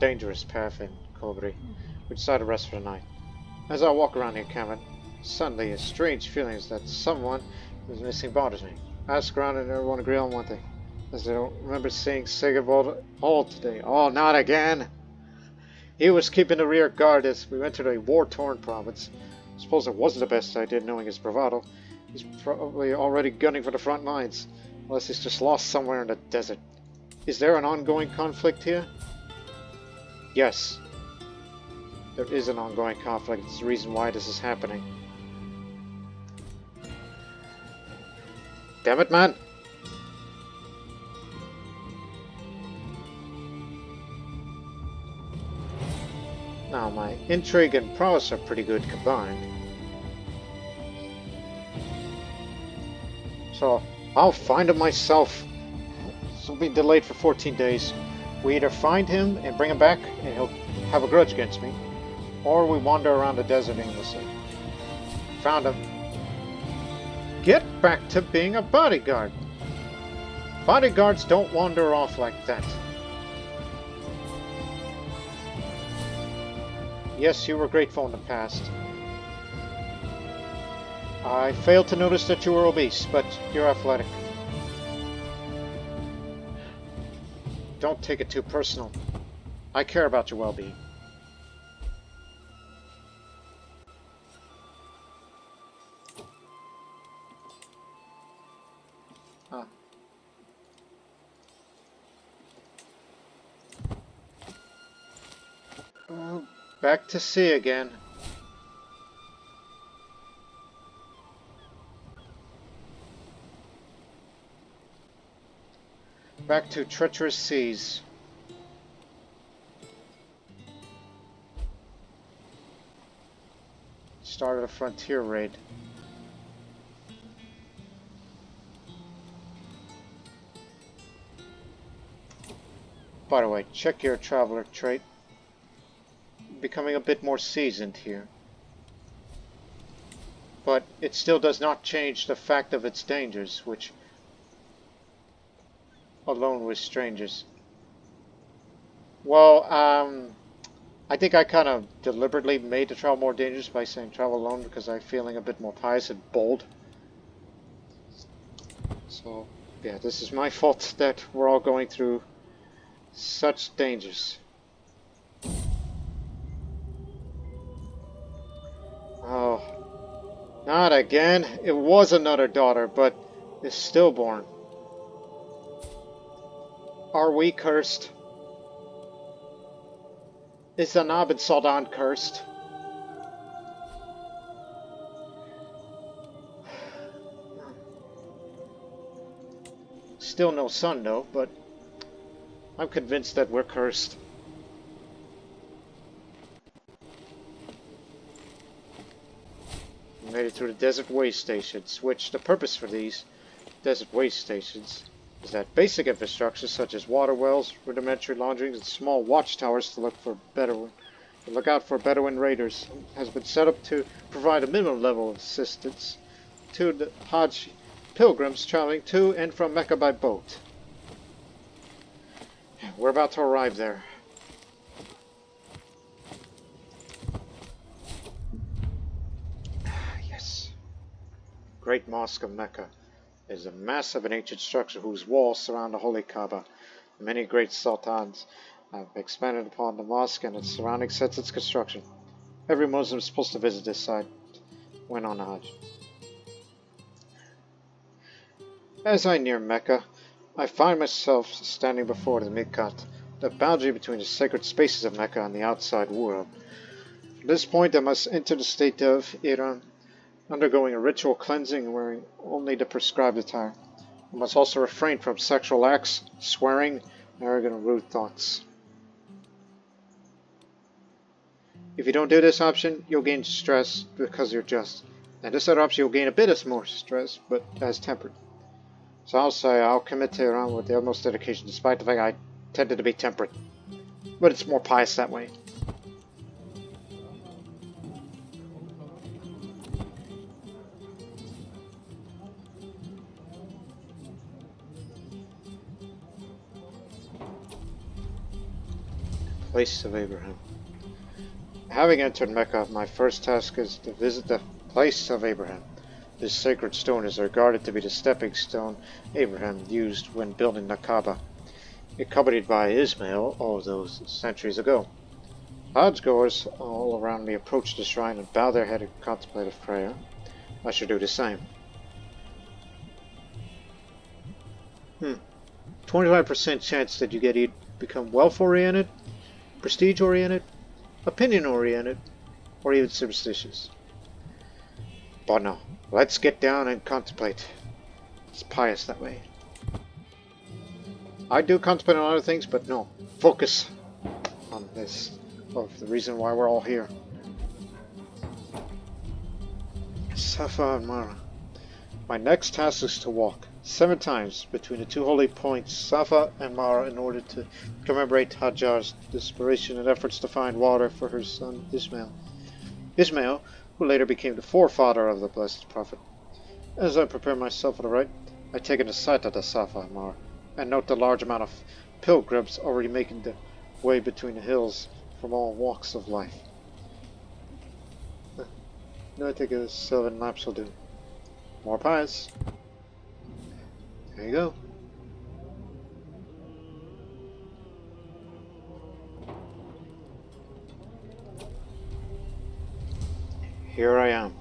dangerous path in Corbry, we decided to rest for the night. As I walk around the encampment, suddenly a strange feeling is that someone is missing bothers me. I ask around and everyone agree on one thing, as I don't remember seeing Sigurd Hall today. Oh, not again! He was keeping the rear guard as we went to the war-torn province. I suppose it wasn't the best idea knowing his bravado. He's probably already gunning for the front lines, unless he's just lost somewhere in the desert. Is there an ongoing conflict here? Yes. There is an ongoing conflict. It's the reason why this is happening. Damn it, man! Now, my intrigue and prowess are pretty good combined. So, I'll find him myself. This will be delayed for 14 days. We either find him and bring him back, and he'll have a grudge against me, or we wander around the desert aimlessly. Found him. Get back to being a bodyguard. Bodyguards don't wander off like that. Yes, you were grateful in the past. I failed to notice that you were obese, but you're athletic. Don't take it too personal. I care about your well-being. Back to sea again. Back to treacherous seas. Started a frontier raid. By the way, check your traveler trait. Becoming a bit more seasoned here. But it still does not change the fact of its dangers, which alone with strangers. Well, I think I kind of deliberately made the travel more dangerous by saying travel alone because I'm feeling a bit more pious and bold. So, yeah, this is my fault that we're all going through such dangers. Oh, not again. It was another daughter, but is stillborn. Are we cursed? Is Emir Sawdan cursed? Still no son, though, but I'm convinced that we're cursed. We made it through the desert way stations, which the purpose for these desert way stations is that basic infrastructure such as water wells, rudimentary laundries, and small watchtowers to look out for Bedouin raiders has been set up to provide a minimum level of assistance to the Hajj pilgrims traveling to and from Mecca by boat. We're about to arrive there. Yes. Great Mosque of Mecca is a massive and ancient structure whose walls surround the Holy Kaaba. Many great sultans have expanded upon the mosque and its surroundings since its construction. Every Muslim is supposed to visit this site when on Hajj. As I near Mecca, I find myself standing before the Miqat, the boundary between the sacred spaces of Mecca and the outside world. From this point I must enter the state of Ihram, undergoing a ritual cleansing and wearing only the prescribed attire. I must also refrain from sexual acts, swearing, and arrogant and rude thoughts. If you don't do this option, you'll gain stress because you're just. And this other option, you'll gain a bit of more stress, but as tempered. So I'll say I'll commit to Iran with the utmost dedication, despite the fact I tended to be temperate. But it's more pious that way. Place of Abraham. Having entered Mecca, my first task is to visit the place of Abraham. This sacred stone is regarded to be the stepping stone Abraham used when building the Kaaba, accompanied by Ismail all those centuries ago. Hajj-goers all around me approach the shrine and bow their head in contemplative prayer. I should do the same. 25% chance that you become wealth-oriented, prestige-oriented, opinion-oriented, or even superstitious. But no, let's get down and contemplate. It's pious that way. I do contemplate on other things, but no, focus on this, of the reason why we're all here. Safa and Marwa. My next task is to walk 7 times between the 2 holy points, Safa and Marwa, in order to commemorate Hajar's desperation and efforts to find water for her son Ismail. Ismail, who later became the forefather of the Blessed Prophet. As I prepare myself for the rite, I take in a sight of the Safa and Marwa, and note the large amount of pilgrims already making the way between the hills from all walks of life. No, I think 7 laps will do. More pies. There you go. Here I am,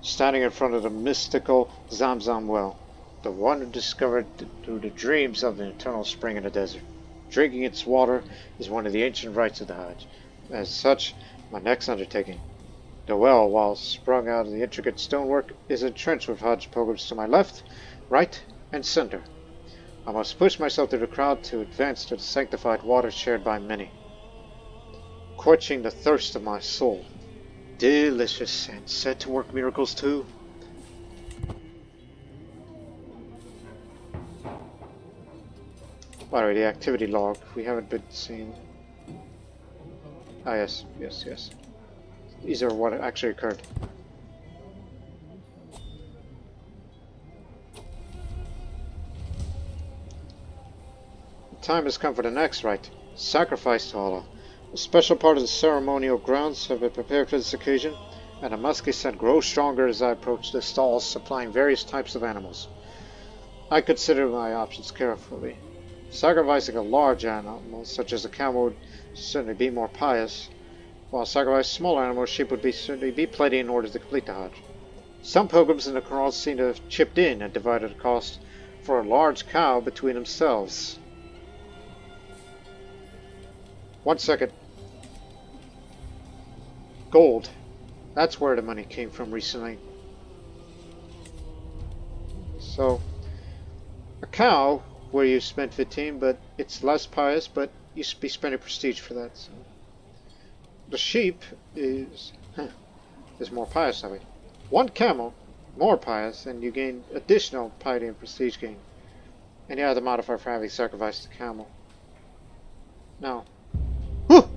standing in front of the mystical Zamzam well, the one who discovered through the dreams of the eternal spring in the desert. Drinking its water is one of the ancient rites of the Hajj. As such, my next undertaking. The well, while sprung out of the intricate stonework, is entrenched with Hajj pilgrims to my left, right, and center. I must push myself through the crowd to advance to the sanctified waters shared by many, quenching the thirst of my soul. Delicious, and set to work miracles too. By the way, the activity log, we haven't been seeing. Ah, yes. These are what actually occurred. The time has come for the next rite, sacrifice to Allah. A special part of the ceremonial grounds have been prepared for this occasion, and the musky scent grows stronger as I approach the stalls supplying various types of animals. I consider my options carefully. Sacrificing a large animal, such as a camel, would certainly be more pious, while sacrificing smaller animals, sheep would certainly be plenty in order to complete the Hajj. Some pilgrims in the Quran seem to have chipped in and divided the cost for a large cow between themselves. 1 second. Gold. That's where the money came from recently. So, a cow where you spent 15, but it's less pious, but you should be spending prestige for that. So. The sheep is more pious that way. 1 camel, more pious, and you gain additional piety and prestige gain. And you have the modifier for having sacrificed the camel. Now, whew!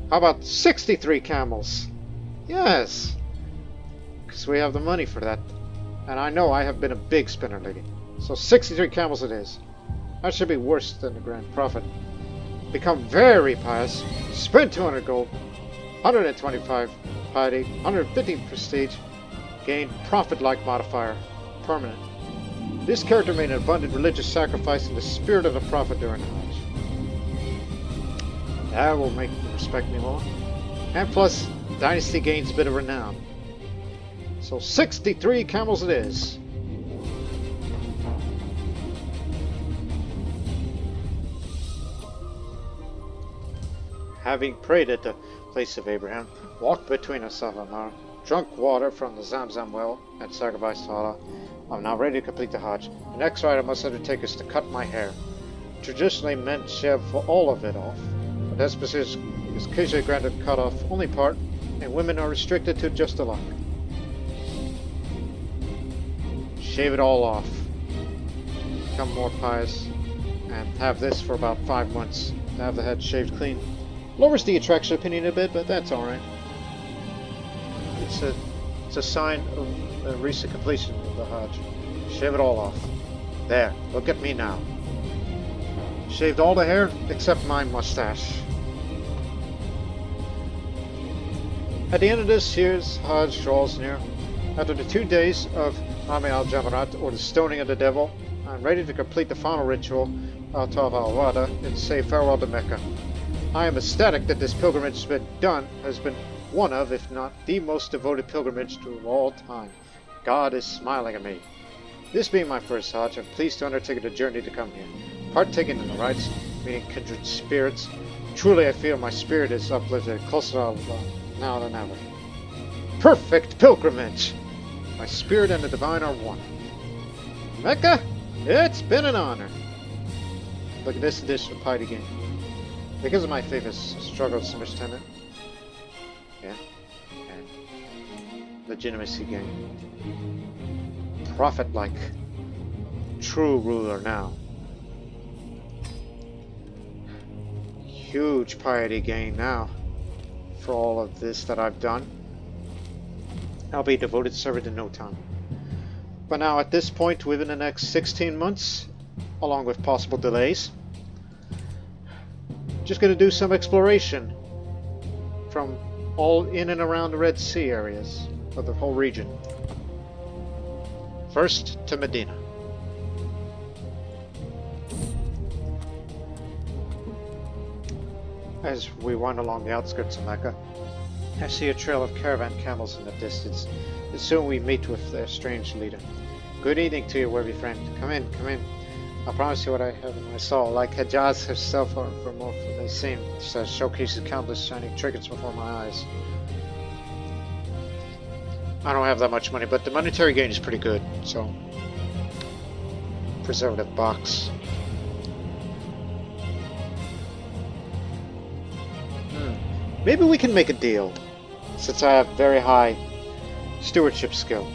How about 63 camels? Yes! Because we have the money for that. And I know I have been a big spender lately. So 63 camels it is. That should be worse than the Grand Prophet. Become very pious. Spend 200 gold. 125 piety. 150 prestige. Gain prophet-like modifier. Permanent. This character made an abundant religious sacrifice in the spirit of the prophet during the Hajj. That will make them respect me more. And plus, Dynasty gains a bit of renown. So 63 camels it is. Having prayed at the place of Abraham, walked between the Safa and Marwa, drunk water from the Zamzam well, and sacrificed to Allah, I'm now ready to complete the Hajj. The next rite I must undertake is to cut my hair. Traditionally, men shave all of it off, but this position is occasionally granted to cut off only part, and women are restricted to just a lock. Shave it all off. Become more pious, and have this for about 5 months to have the head shaved clean. Lowers the attraction opinion a bit, but that's alright. It's a sign of the recent completion of the Hajj. Shave it all off. There, look at me now. Shaved all the hair except my mustache. At the end of this year's Hajj draws near. After the 2 days of Rami al-Jamarat, or the stoning of the devil, I'm ready to complete the final ritual, al-Tawaf al-Wada, and say farewell to Mecca. I am ecstatic that this pilgrimage has been one of, if not the most devoted pilgrimage to all time. God is smiling at me. This being my first Hajj, I'm pleased to undertake the journey to come here. Partaking in the rites, meeting kindred spirits. Truly I feel my spirit is uplifted closer to Allah now than ever. Perfect pilgrimage! My spirit and the divine are one. Mecca, it's been an honor. Look at this additional piety game. Because of my favorite struggle with Submission Tenant. Yeah. And legitimacy game. Prophet-like. True ruler now. Huge piety gain now. For all of this that I've done. I'll be a devoted servant in no time. But now at this point, within the next 16 months, along with possible delays, just going to do some exploration from all in and around the Red Sea areas of the whole region. First to Medina. As we wind along the outskirts of Mecca, I see a trail of caravan camels in the distance, and soon we meet with their strange leader. Good evening to you, worthy friend. Come in, come in. I promise you what I have in my soul. Like Hajjaz herself, or for more than they seem, says showcases countless shining trinkets before my eyes. I don't have that much money, but the monetary gain is pretty good, so preservative box. Maybe we can make a deal, since I have very high stewardship skill.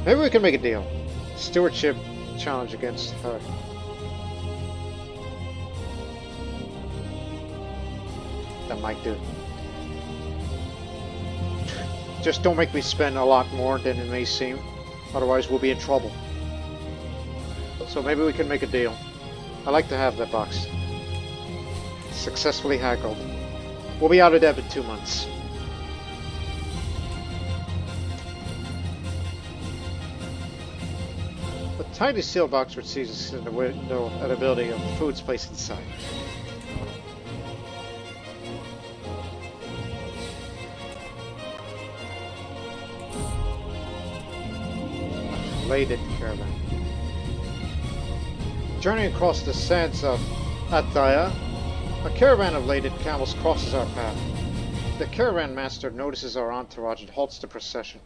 Maybe we can make a deal. Stewardship challenge against her. That might do. Just don't make me spend a lot more than it may seem. Otherwise we'll be in trouble. So maybe we can make a deal. I like to have that box. Successfully haggled. We'll be out of debt in 2 months. A tiny seal box receives in the window an ability of foods placed inside. Laden caravan. Journeying across the sands of Athaya, a caravan of laden camels crosses our path. The caravan master notices our entourage and halts the procession.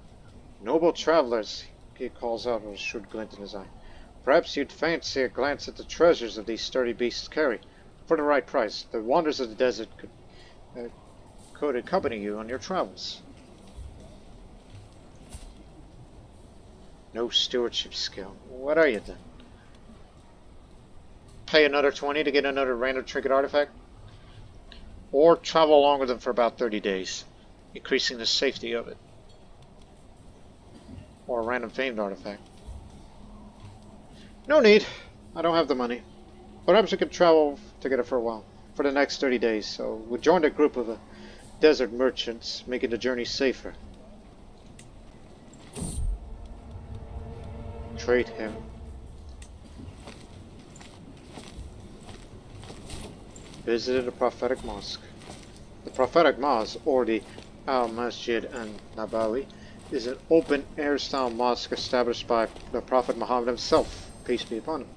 Noble travelers, he calls out with a shrewd glint in his eye. Perhaps you'd fancy a glance at the treasures of these sturdy beasts carry. For the right price, the wonders of the desert could accompany you on your travels. No stewardship skill. What are you then? Pay another 20 to get another random trinket artifact? Or travel along with them for about 30 days, increasing the safety of it. Or a random famed artifact. No need. I don't have the money. Perhaps we could travel together for a while. For the next 30 days, so we'll join a group of desert merchants, making the journey safer. Trade him. Visited a prophetic mosque. The prophetic mosque, or the Al-Masjid an-Nabawi, is an open-air style mosque established by the Prophet Muhammad himself, peace be upon him.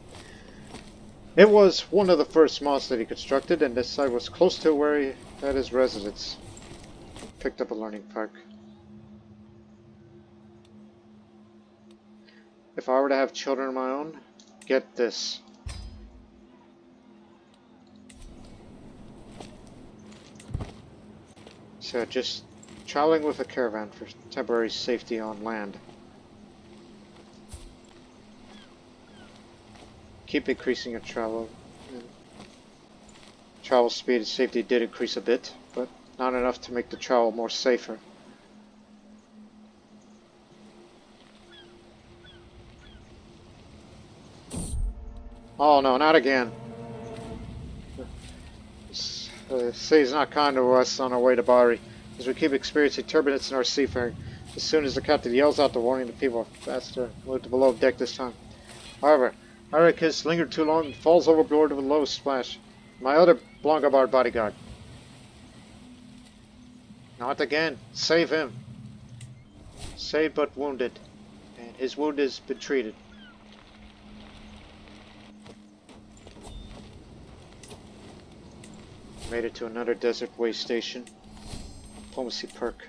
It was one of the first mosques that he constructed, and this site was close to where he had his residence. Picked up a learning park. If I were to have children of my own, get this. So just traveling with a caravan for temporary safety on land. Keep increasing your travel. Travel speed and safety did increase a bit, but not enough to make the travel more safer. Oh no, not again. The sea is not kind to us on our way to Bari, as we keep experiencing turbulence in our seafaring. As soon as the captain yells out the warning, the people are faster moved to below deck this time. However, Archery lingered too long and falls overboard with a low splash. My other Blongabard bodyguard. Not again. Save him. Saved but wounded. And his wound has been treated. Made it to another desert way station. Diplomacy perk.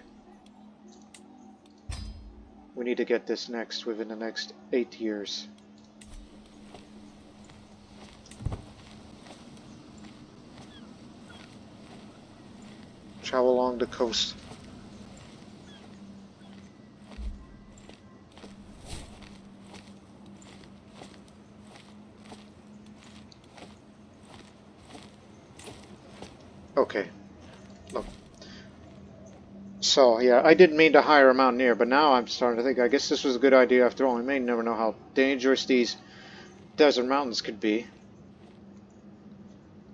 We need to get this next within the next 8 years. Travel along the coast. Okay. Look. So, yeah, I didn't mean to hire a mountaineer, but now I'm starting to think, I guess this was a good idea after all. We may never know how dangerous these desert mountains could be.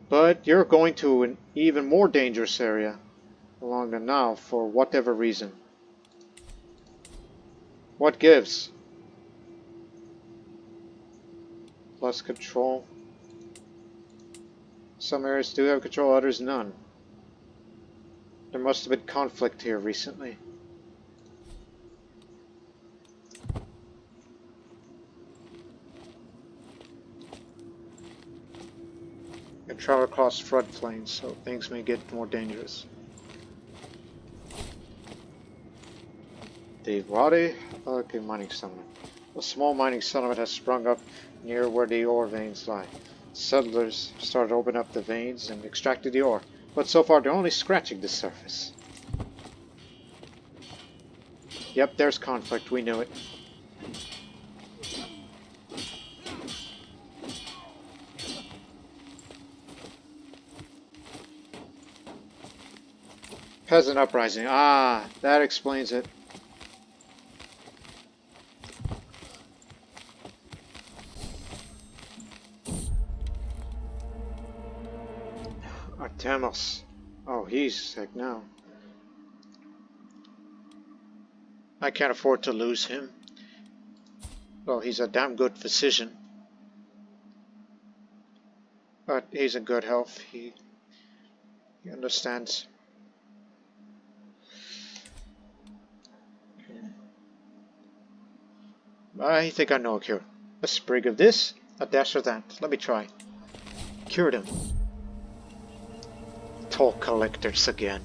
But you're going to an even more dangerous area along the Nile for whatever reason. What gives? Plus control. Some areas do have control, others none. There must have been conflict here recently. And travel across floodplains, so things may get more dangerous. The Wadi, okay, mining settlement. A small mining settlement has sprung up near where the ore veins lie. Settlers started to open up the veins and extracted the ore, but so far they're only scratching the surface. Yep, there's conflict, we knew it. Peasant uprising. Ah, that explains it. Artemis. Oh, he's sick now. I can't afford to lose him. Well, he's a damn good physician. But he's in good health. He understands. I think I know a cure. A sprig of this, a dash of that. Let me try. Cured him. Toll collectors again.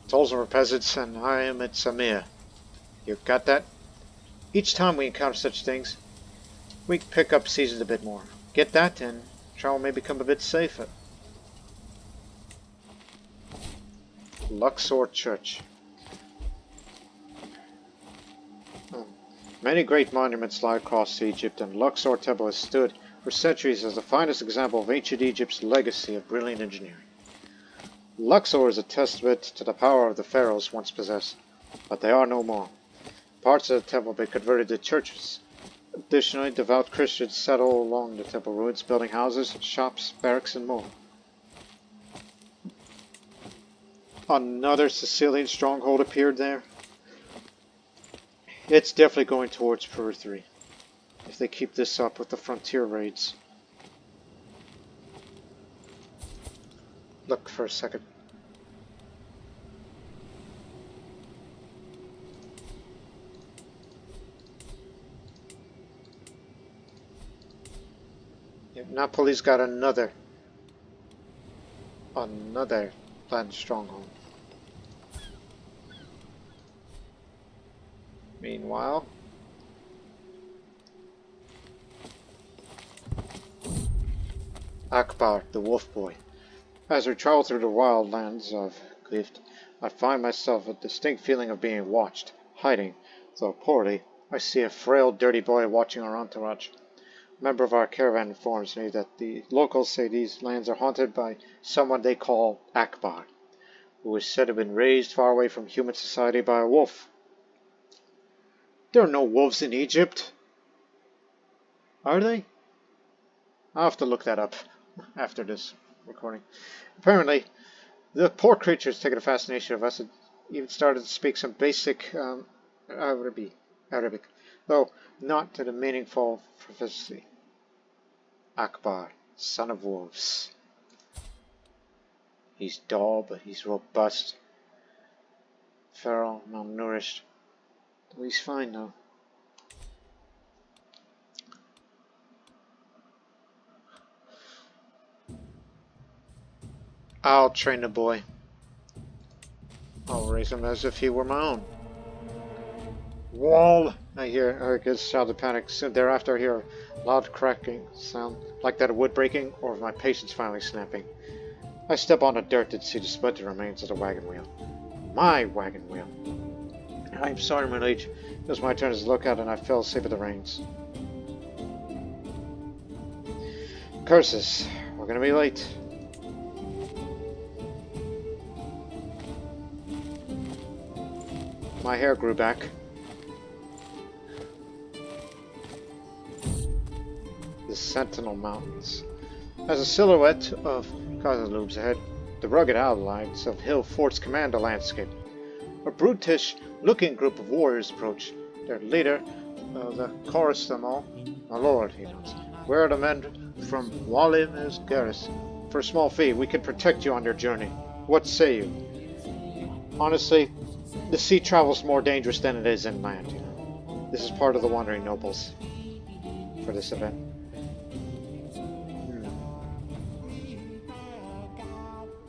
Tolls are peasants, and I am its Emir. You got that? Each time we encounter such things, we pick up seasons a bit more. Get that, and travel may become a bit safer. Luxor Church. Many great monuments lie across Egypt, and Luxor Temple has stood for centuries as the finest example of ancient Egypt's legacy of brilliant engineering. Luxor is a testament to the power of the pharaohs once possessed, but they are no more. Parts of the temple have been converted to churches. Additionally, devout Christians settle along the temple ruins, building houses, shops, barracks, and more. Another Sicilian stronghold appeared there. It's definitely going towards Periphery, if they keep this up with the frontier raids. Look for a second. Yep, Napoli's got another planned stronghold. Meanwhile, Akbar, the wolf boy. As we travel through the wild lands of Gift, I find myself a distinct feeling of being watched, hiding. Though poorly, I see a frail, dirty boy watching our entourage. A member of our caravan informs me that the locals say these lands are haunted by someone they call Akbar, who is said to have been raised far away from human society by a wolf. There are no wolves in Egypt. Are they? I'll have to look that up after this recording. Apparently, the poor creature's taken a fascination of us and even started to speak some basic Arabic, though not to the meaningful proficiency. Akbar, son of wolves. He's dull, but he's robust. Feral, malnourished. He's fine though. I'll train the boy. I'll raise him as if he were my own. Wall! I hear Eric's shout of panic. Soon thereafter I hear a loud cracking sound, like that of wood breaking or of my patience finally snapping. I step on the dirt and see the splintered remains of the wagon wheel. My wagon wheel. I'm sorry, my liege. It was my turn as a lookout and I fell asleep at the reins. Curses. We're gonna be late. My hair grew back. The Sentinel Mountains. As a silhouette of Gaza looms ahead, the rugged outlines of hill forts command the landscape. A brutish-looking group of warriors approach. Their leader, the chorus them all. My lord, he nods. Where are the men from Walim's garrison? For a small fee, we can protect you on your journey. What say you? Honestly, the sea travel's more dangerous than it is inland, you know. This is part of the Wandering Nobles for this event.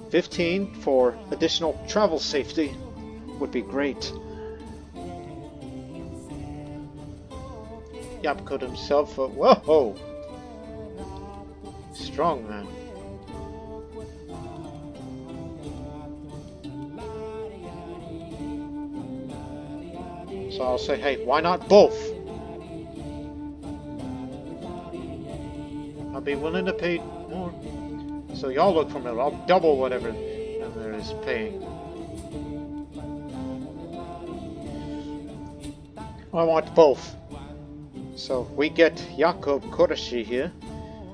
15 for additional travel safety would be great. Yapkut himself. Whoa! Strong man. So I'll say, hey, why not both? I'll be willing to pay more. So y'all look for me. I'll double whatever Emir is paying. I want both. So we get Jakob Courtiers here,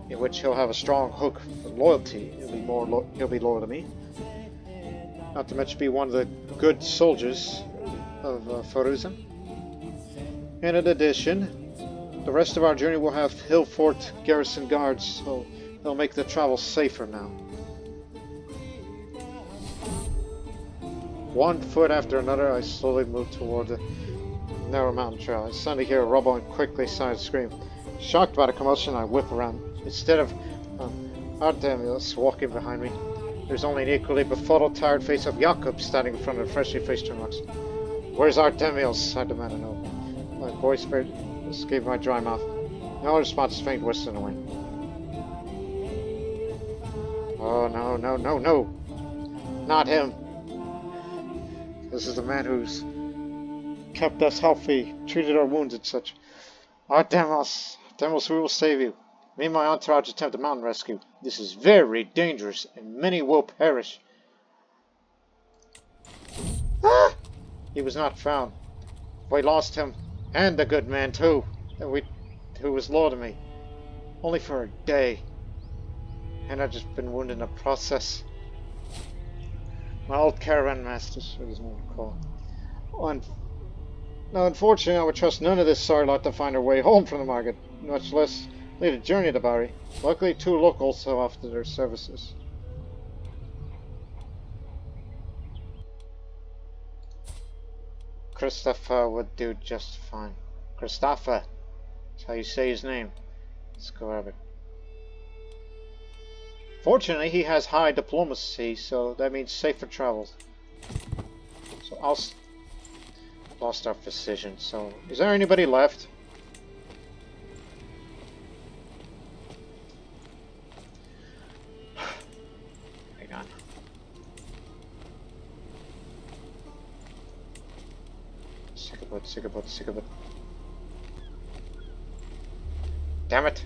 in which he'll have a strong hook for loyalty. He'll be loyal to me. Not to mention be one of the good soldiers of Faruza. And in addition, the rest of our journey will have hill fort garrison guards, so they'll make the travel safer now. One foot after another, I slowly move toward the narrow mountain trail. I suddenly hear a rumble and quickly silent scream. Shocked by the commotion, I whip around. Instead of Artemius walking behind me, there's only an equally befuddled, tired face of Jakob standing in front of the freshly faced turnlocks. "Where's Artemius?" I demand to know. My voice escaped my dry mouth. No response, faint whistle in the wind. Oh, no. Not him. This is the man who's kept us healthy, treated our wounds and such. Artemius, we will save you. Me and my entourage attempt a mountain rescue. This is very dangerous, and many will perish. Ah! He was not found. We lost him, and the good man too, who was loyal to me, only for a day. And I've just been wounded in the process. My old caravan master, so there's more to call. Now, unfortunately, I would trust none of this sorry lot to find their way home from the market, much less lead a journey to Bari. Luckily, 2 locals have offered their services. Christopher would do just fine. Christopher, that's how you say his name. Siculo-Arabic. Fortunately, he has high diplomacy, so that means safer travels. So I'll lost our precision. So, is there anybody left? Hang on. Sick of it. Damn it!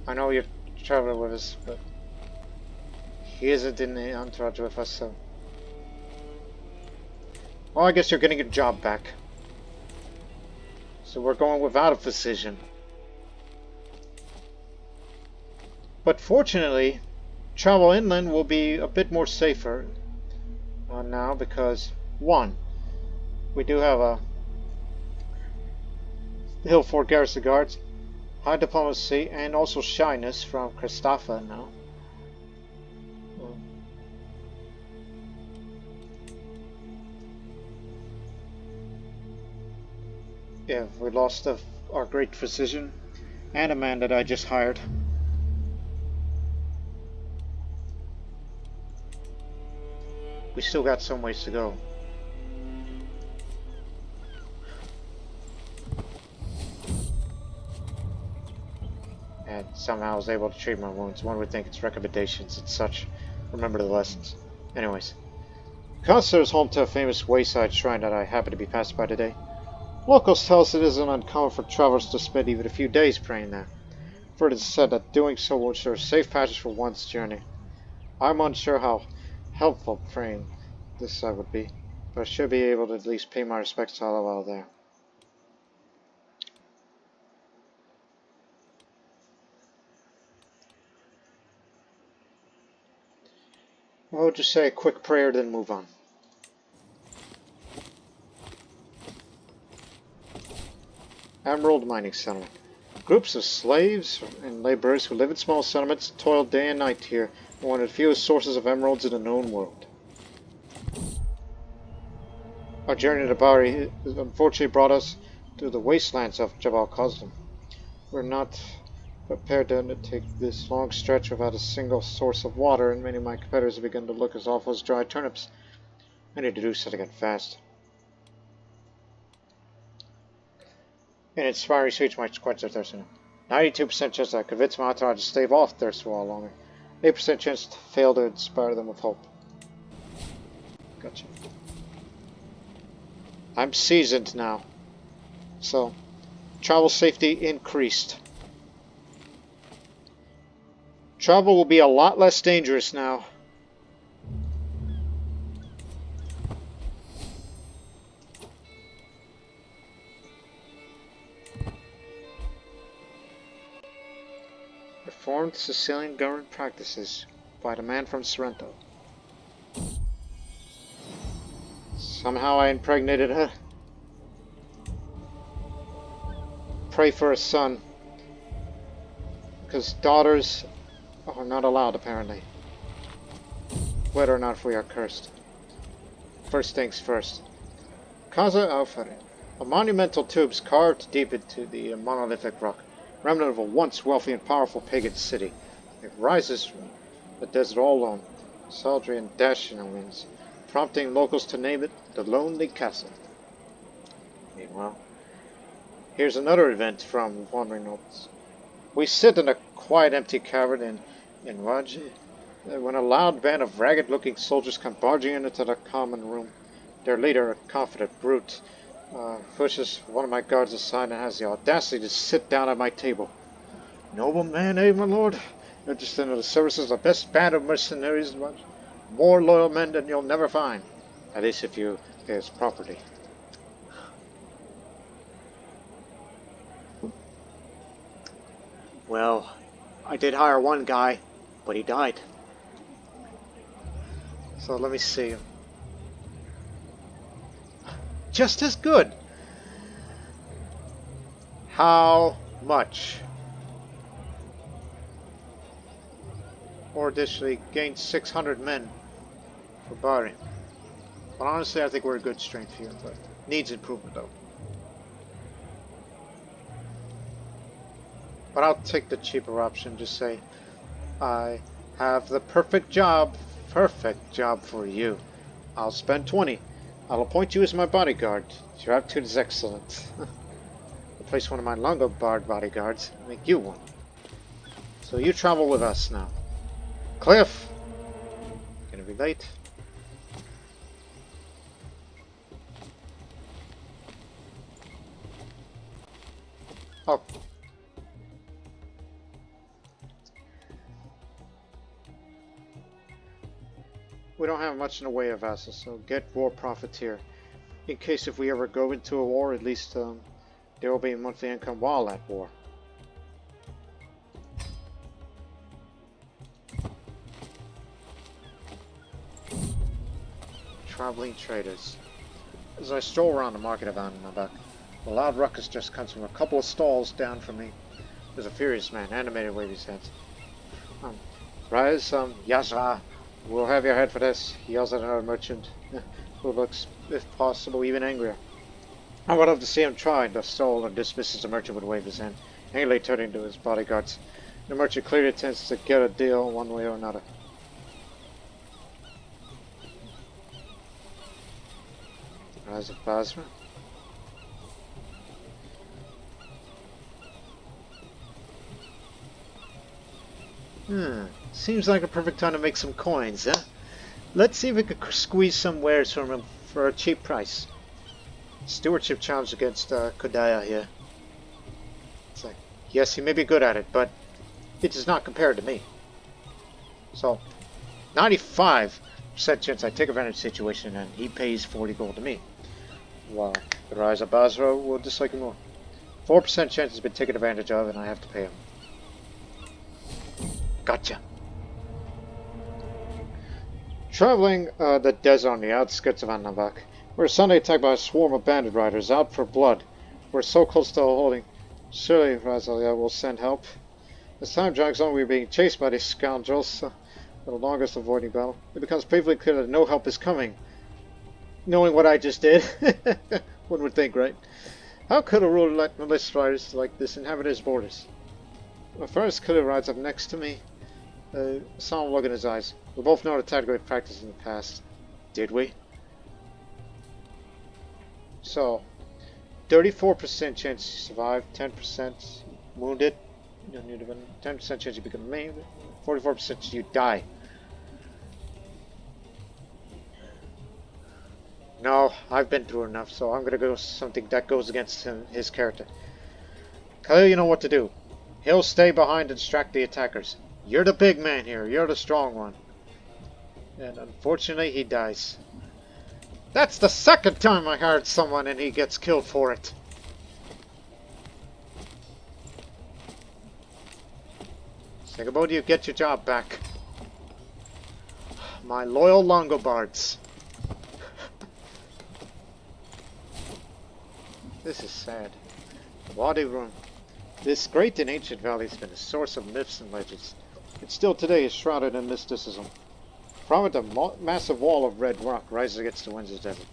I know you're traveling with us, but he isn't in the entourage with us, so... Well, I guess you're getting your job back. So we're going without a physician. But fortunately, travel inland will be a bit more safer now because, 1, we do have a hill fort garrison guards, high diplomacy, and also shyness from Christopher now. Yeah, we lost our great physician and a man that I just hired. We still got some ways to go. And somehow I was able to treat my wounds. One would think it's recommendations and such. Remember the lessons. Anyways. Cosmopolitan is home to a famous wayside shrine that I happen to be passed by today. Locals tell us it isn't uncommon for travelers to spend even a few days praying there. For it is said that doing so will ensure safe passage for one's journey. I'm unsure how helpful praying this would be, but I should be able to at least pay my respects to Allah while there. We'll just say a quick prayer, then move on. Emerald mining settlement. Groups of slaves and laborers who live in small settlements toil day and night here, and one of the fewest sources of emeralds in the known world. Our journey to Bari unfortunately brought us to the wastelands of Jabal Qasem. We're not prepared to undertake this long stretch without a single source of water, and many of my competitors have begun to look as awful as dried turnips. I need to do something fast. And inspiring speech might quench their thirst. 92% chance I convince my entourage to stave off thirst for a while longer. 8% chance to fail to inspire them with hope. Gotcha. I'm seasoned now. So, travel safety increased. Travel will be a lot less dangerous now. Reformed Sicilian government practices by the man from Sorrento. Somehow I impregnated her. Pray for a son. Because daughters are not allowed, apparently. Whether or not we are cursed. First things first. Casa Alfare. A monumental tubes carved deep into the monolithic rock. Remnant of a once wealthy and powerful pagan city. It rises from the desert all alone, sultry and dashing in winds, prompting locals to name it the Lonely Castle. Meanwhile, here's another event from Wandering Nobles. We sit in a quiet empty cavern in Hajj when a loud band of ragged-looking soldiers come barging into the common room. Their leader, a confident brute, pushes one of my guards aside and has the audacity to sit down at my table. Noble man, eh, my lord? Interested in the services of the best band of mercenaries, more loyal men than you'll never find. At least if you pay his property. Well, I did hire one guy, but he died. So let me see. Just as good. How much? Or additionally, gained 600 men for Bari. But honestly, I think we're a good strength here, but needs improvement though. But I'll take the cheaper option. Just say, I have the perfect job for you. I'll spend 20. I'll appoint you as my bodyguard. Your aptitude is excellent. Replace one of my Longobards bodyguards and make you one. So you travel with us now. Cliff! Gonna be late. Oh. We don't have much in the way of vassals, so get war profiteer. In case if we ever go into a war, at least there will be a monthly income while at war. Traveling traders. As I stroll around the market of Annabach, a loud ruckus just comes from a couple of stalls down from me. There's a furious man, animated waving his hands. Rise, Yazra, we'll have your head for this, he yells at another merchant, who looks, if possible, even angrier. I would love to see him try. The stall and dismisses the merchant with a wave of his hand, angrily turning to his bodyguards. The merchant clearly intends to get a deal one way or another. Rise of Basra. Seems like a perfect time to make some coins, huh? Let's see if we could squeeze some wares from him for a cheap price. Stewardship challenge against Kodaya here. It's like, yes, he may be good at it, but it does not compare to me. So, 95% chance I take advantage of the situation and he pays 40 gold to me. While the Rise of Basra will dislike him more. 4% chance has been taken advantage of and I have to pay him. Gotcha. Traveling the desert on the outskirts of Annabach, we're suddenly attacked by a swarm of bandit riders out for blood. We're so close to holding. Surely Razalia will send help. As time drags on, we're being chased by these scoundrels, the longest avoiding battle. It becomes painfully clear that no help is coming. Knowing what I just did, one would think, right? How could a ruler let militia riders like this inhabit his borders? My first killer rides up next to me. Saw him look in his eyes. We both know the tactical we've practiced in the past. Did we? So, 34% chance you survive, 10% wounded, you don't need to 10% chance you become maimed, 44% you die. No, I've been through enough, so I'm gonna go with something that goes against his character. Khalil, you know what to do. He'll stay behind and distract the attackers. You're the big man here, you're the strong one. And unfortunately, he dies. That's the second time I hired someone and he gets killed for it. Think about you get your job back. My loyal Longobards. This is sad. Wadi Rum. This great and ancient valley has been a source of myths and legends. It still today is shrouded in mysticism. From it, a massive wall of red rock rises against the winds of the desert.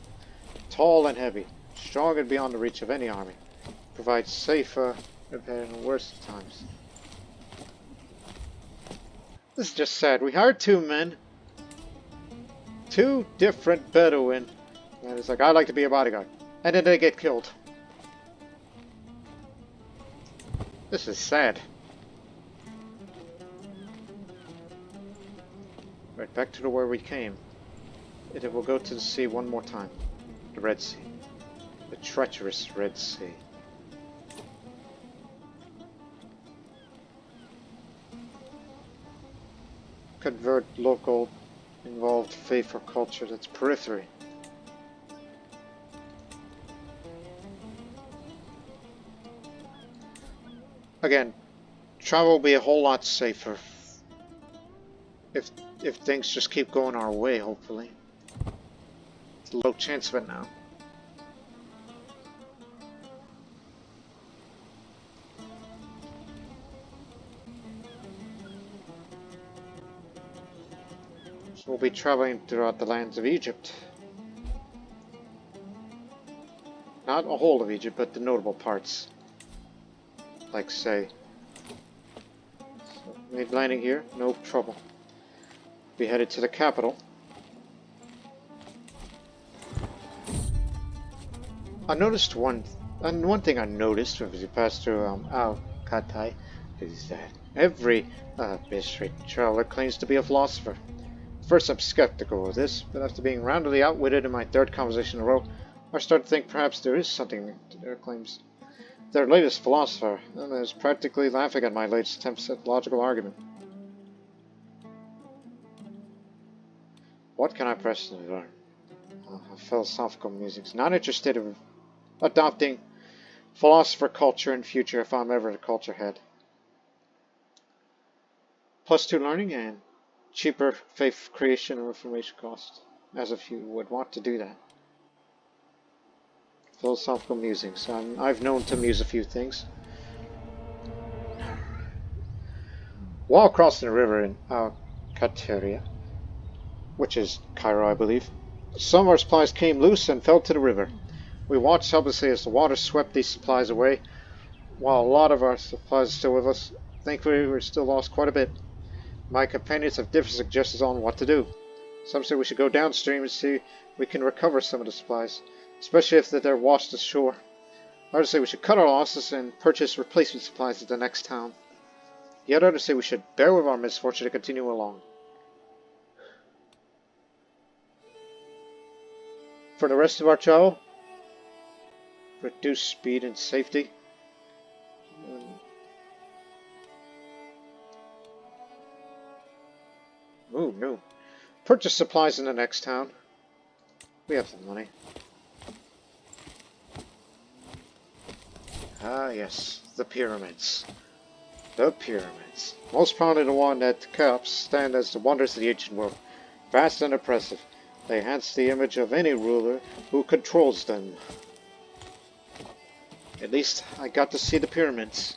Tall and heavy, strong and beyond the reach of any army. Provides safer repair in the worst of times. This is just sad. We hired two men. Two different Bedouin. And it's like, I'd like to be a bodyguard. And then they get killed. This is sad. Right, back to where we came. It will go to the sea one more time. The Red Sea. The treacherous Red Sea. Convert local involved faith or culture that's periphery. Again, travel will be a whole lot safer if things just keep going our way, hopefully. It's a low chance of it now. So we'll be traveling throughout the lands of Egypt. Not a whole of Egypt, but the notable parts. Like say, so made landing here, no trouble. Be headed to the capital. I noticed one thing I noticed as you pass through Al-Katai is that every mystery traveler claims to be a philosopher. First I'm skeptical of this, but after being roundly outwitted in my third conversation in a row, I start to think perhaps there is something to their claims. Their latest philosopher is practically laughing at my latest attempts at logical argument. What can I personally learn? Philosophical musings. Not interested in adopting philosopher culture in future if I'm ever a culture head. +2 learning and cheaper faith creation and reformation cost, as if you would want to do that. Philosophical musings. I've known to muse a few things. While crossing the river in Archery, which is Cairo, I believe, some of our supplies came loose and fell to the river. We watched helplessly as the water swept these supplies away, while a lot of our supplies are still with us. Thankfully, we're still lost quite a bit. My companions have different suggestions on what to do. Some say we should go downstream and see if we can recover some of the supplies, especially if they're washed ashore. Others say we should cut our losses and purchase replacement supplies at the next town. Yet others say we should bear with our misfortune to continue along. For the rest of our travel, reduce speed and safety. Ooh, no. Purchase supplies in the next town. We have the money. Ah, yes, the pyramids. The pyramids. Most prominent the one that Caps stand as the wonders of the ancient world. Vast and oppressive. They enhance the image of any ruler who controls them. At least I got to see the pyramids.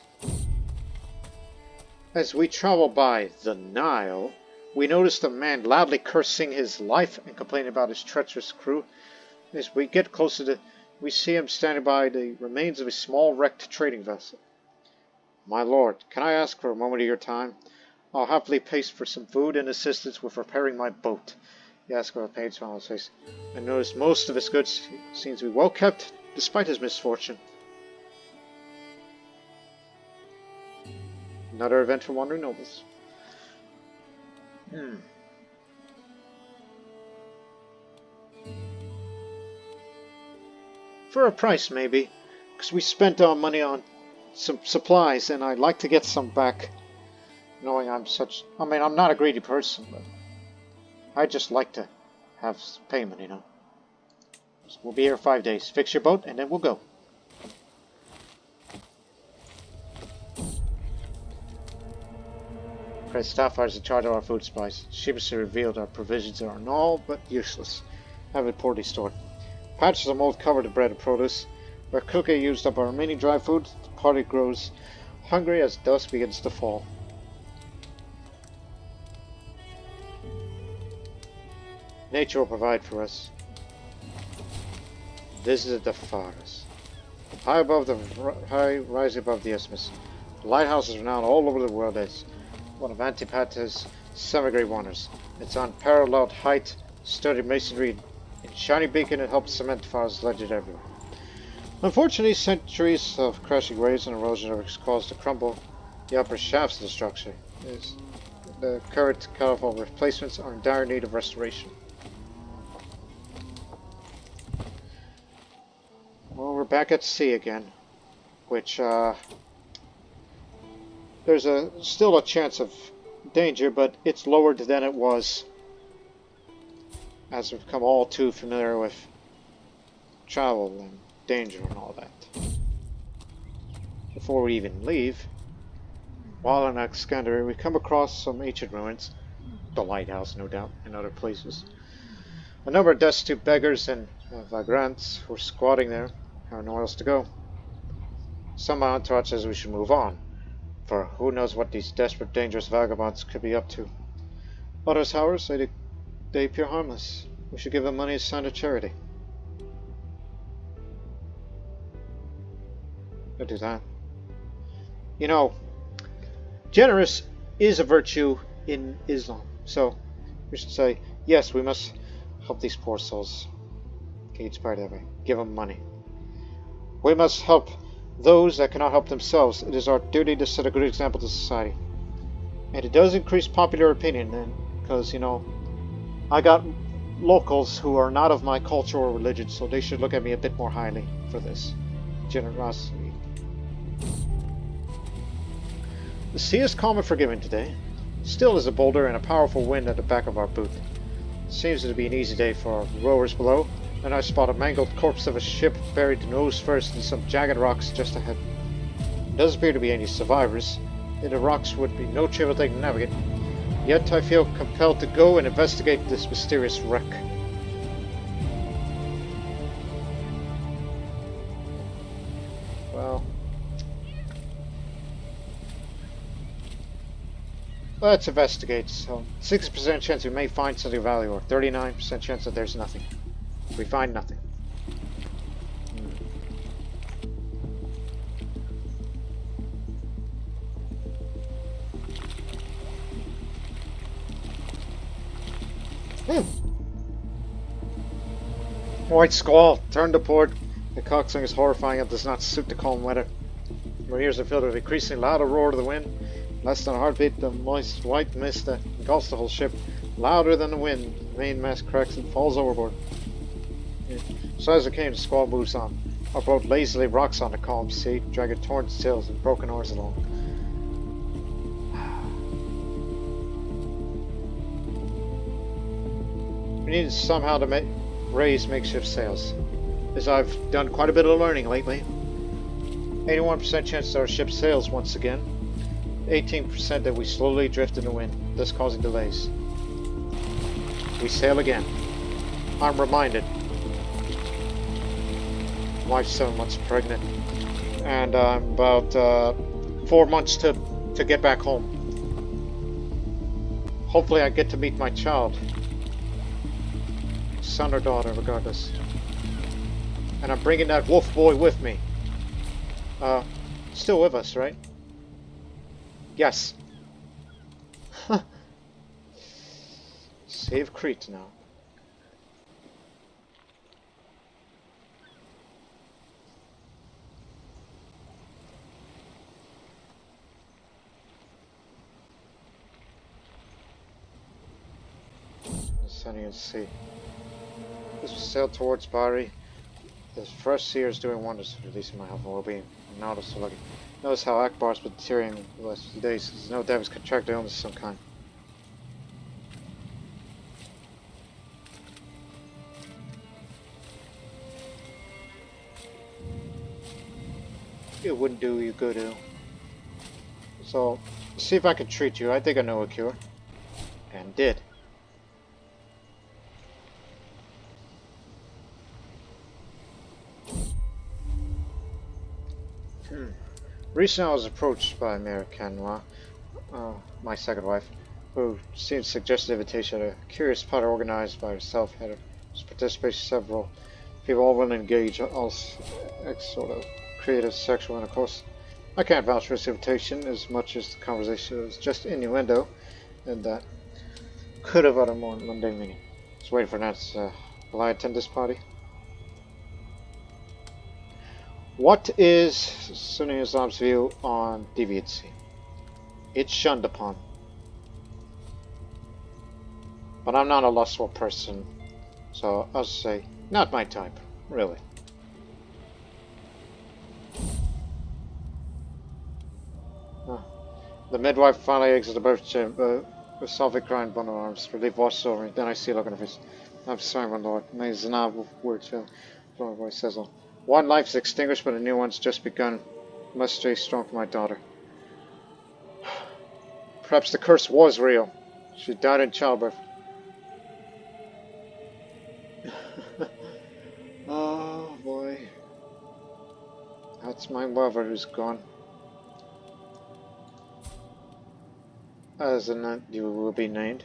As we travel by the Nile, we noticed a man loudly cursing his life and complaining about his treacherous crew. As we get closer, we see him standing by the remains of a small wrecked trading vessel. My lord, can I ask for a moment of your time? I'll happily pay for some food and assistance with repairing my boat. He asked with a pained smile on his face. I noticed most of his goods seems to be well kept despite his misfortune. Another event for wandering nobles. For a price, maybe. Because we spent our money on some supplies, and I'd like to get some back. Knowing I'm such... I mean, I'm not a greedy person, but... I just like to have payment, you know. So we'll be here 5 days. Fix your boat, and then we'll go. Chris Stafford is in charge of our food supplies. She must have revealed our provisions are all but useless. Have it poorly stored. Patches of mold cover the bread and produce. Where Cookie used up our remaining dry food, the party grows hungry as dusk begins to fall. Nature will provide for us. This is the forest. High rising above the isthmus. The lighthouse is renowned all over the world as one of Antiquity's semi-great wonders. Its unparalleled height, sturdy masonry, its shiny beacon, it helps cement the forest's legend everywhere. Unfortunately, centuries of crashing waves and erosion have caused to crumble the upper shafts of the structure. The current colorful replacements are in dire need of restoration. Well, we're back at sea again, which there's still a chance of danger, but it's lower than it was as we've become all too familiar with travel and danger and all that. Before we even leave, while in Alexandria, we come across some ancient ruins, the lighthouse, no doubt, and other places. A number of destitute beggars and vagrants who are squatting there, have nowhere else to go. Some entourage says we should move on, for who knows what these desperate, dangerous vagabonds could be up to. Others, however, say they appear harmless. We should give them money as a sign of charity. I'll do that. You know, generous is a virtue in Islam, so we should say, yes, we must help these poor souls. Okay, it's part of it. Give them money. We must help those that cannot help themselves. It is our duty to set a good example to society. And it does increase popular opinion, then, because, you know, I got locals who are not of my culture or religion, so they should look at me a bit more highly for this generosity. The sea is calm and forgiving today. Still is a boulder and a powerful wind at the back of our boot. Seems to be an easy day for our rowers below, and I spot a mangled corpse of a ship buried nose first in some jagged rocks just ahead. There doesn't appear to be any survivors, and the rocks would be no trivial thing to navigate. Yet I feel compelled to go and investigate this mysterious wreck. Well, let's investigate. So, 60% chance we may find something valuable, 39% chance that there's nothing. We find nothing. White squall, turn to port. The coxswain is horrifying and does not suit the calm weather. My ears are filled with increasingly louder roar of the wind. Less than a heartbeat, the moist white mist that engulfs the whole ship. Louder than the wind, the mainmast cracks and falls overboard. So as it came, the squall moves on. Our boat lazily rocks on the calm sea, dragging torn sails and broken oars along. We need somehow to raise makeshift sails, as I've done quite a bit of learning lately. 81% chance that our ship sails once again. 18% that we slowly drift in the wind, thus causing delays. We sail again. I'm reminded. Wife's 7 months pregnant, and I'm about 4 months to get back home. Hopefully I get to meet my child. Son or daughter, regardless. And I'm bringing that wolf boy with me. Still with us, right? Yes. Save Crete now. Mediterranean Sea. As we sail towards Bari, the fresh sea is doing wonders for releasing my health and well-being. I'm not so lucky. Notice how Akbar's been deteriorating the last few days. There's no doubt he's contracted illness of some kind. It wouldn't do you good, so, see if I can treat you. I think I know a cure. And did. Recently I was approached by Emir Sawdan, my second wife, who seemed to suggest an invitation at a curious party organized by herself. Had participation several people all willing to engage, all sort of creative sexual intercourse. I can't vouch for this invitation as much as the conversation was just innuendo, and that could have had a more mundane meaning. Just waiting for an answer. Will I attend this party? What is Sunni Islam's view on deviancy? It's shunned upon. But I'm not a lustful person, so I'll say, not my type, really. The midwife finally exits the birth chamber with Sophie crying bundle arms. Relief washes over me. Then I see a look on her face. I'm sorry, my lord. My Zanab words fail. My voice says all. One life is extinguished, but a new one's just begun. I must stay strong for my daughter. Perhaps the curse was real. She died in childbirth. Oh boy. That's my lover who's gone. As a nun, you will be named.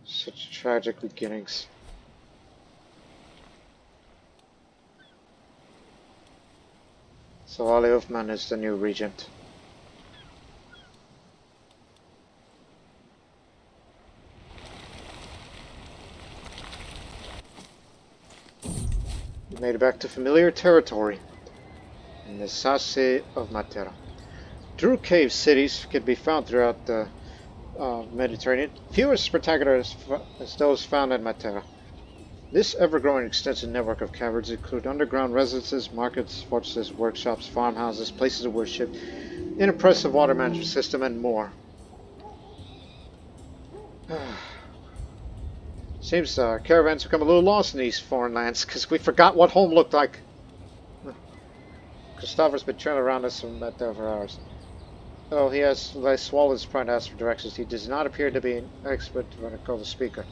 Such tragic beginnings. So Ali Uthman is the new regent. We made it back to familiar territory in the Sassi of Matera. True cave cities can be found throughout the Mediterranean, few as spectacular as those found at Matera. This ever-growing extensive network of caverns include underground residences, markets, fortresses, workshops, farmhouses, places of worship, an impressive water management system, and more. Seems our caravans become a little lost in these foreign lands because we forgot what home looked like. Christopher's been trailing around us from Matera for hours. Though he has swallowed his pride and asked for directions, he does not appear to be an expert when it comes to speaker.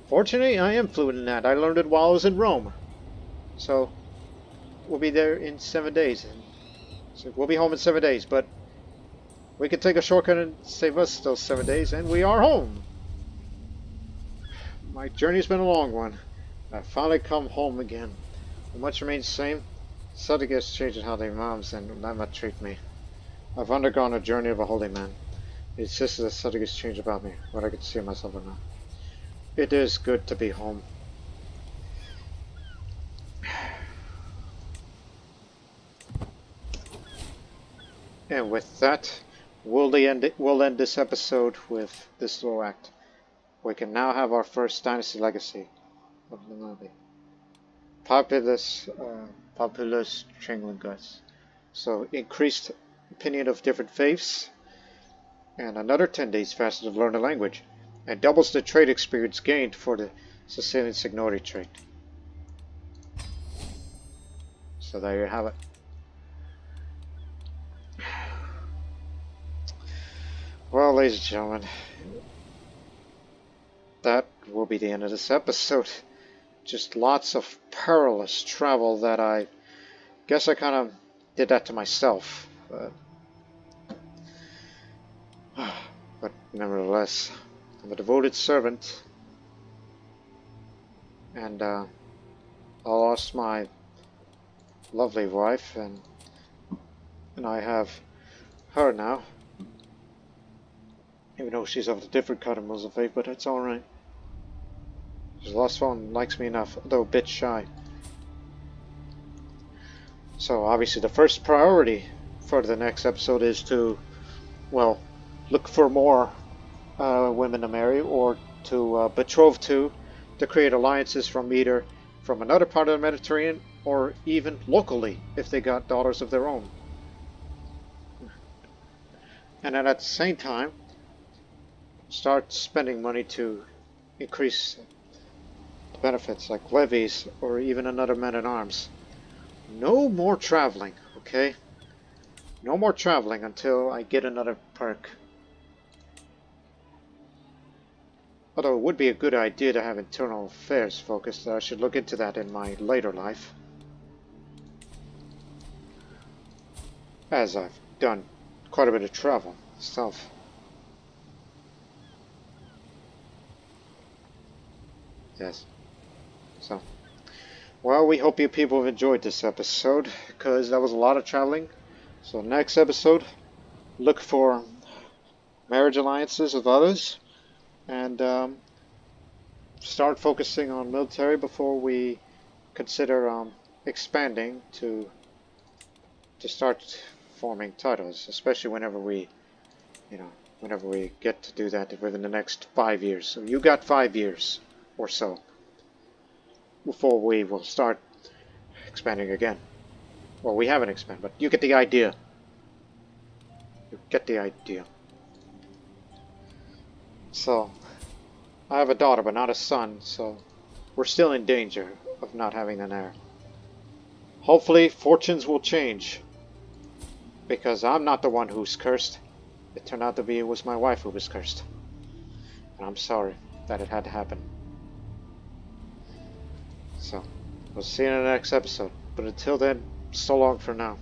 Fortunately, I am fluent in that. I learned it while I was in Rome. So, we'll be there in 7 days. So we'll be home in 7 days, but we can take a shortcut and save us those 7 days, and we are home. My journey's been a long one. I've finally come home again. But much remains the same. Something gets changed in how they moms and that might treat me. I've undergone a journey of a holy man. It insisted that something has changed about me, whether I could see myself or not. It is good to be home. And with that, we'll end this episode with this little act. We can now have our first dynasty legacy of the Nabi. Populous Tringlingos. So increased opinion of different faiths, and another 10 days faster to learn a language, and doubles the trade experience gained for the Sicilian seniority trait. So there you have it. Well, ladies and gentlemen, that will be the end of this episode. Just lots of perilous travel that I guess I kind of did that to myself. But nevertheless, I'm a devoted servant, and I lost my lovely wife, and I have her now. Even though she's of a different kind of Muslim faith, but it's alright. She's lost phone, likes me enough, though a bit shy. So obviously the first priority for the next episode is to, look for more women to marry or to betroth to, to create alliances from either from another part of the Mediterranean or even locally if they got daughters of their own. And then at the same time, start spending money to increase the benefits like levies or even another man-at-arms. No more traveling, okay? No more traveling until I get another perk. Although it would be a good idea to have internal affairs focused, I should look into that in my later life. As I've done quite a bit of travel myself. Yes. So, well, we hope you people have enjoyed this episode, because that was a lot of traveling. So next episode, look for marriage alliances with others, and start focusing on military before we consider expanding to start forming titles, especially whenever we get to do that within the next 5 years. So you got 5 years or so before we will start expanding again. Well, we haven't expanded, but you get the idea. You get the idea. So, I have a daughter, but not a son, so we're still in danger of not having an heir. Hopefully, fortunes will change, because I'm not the one who's cursed. It turned out to be it was my wife who was cursed. And I'm sorry that it had to happen. So, we'll see you in the next episode. But until then, so long for now.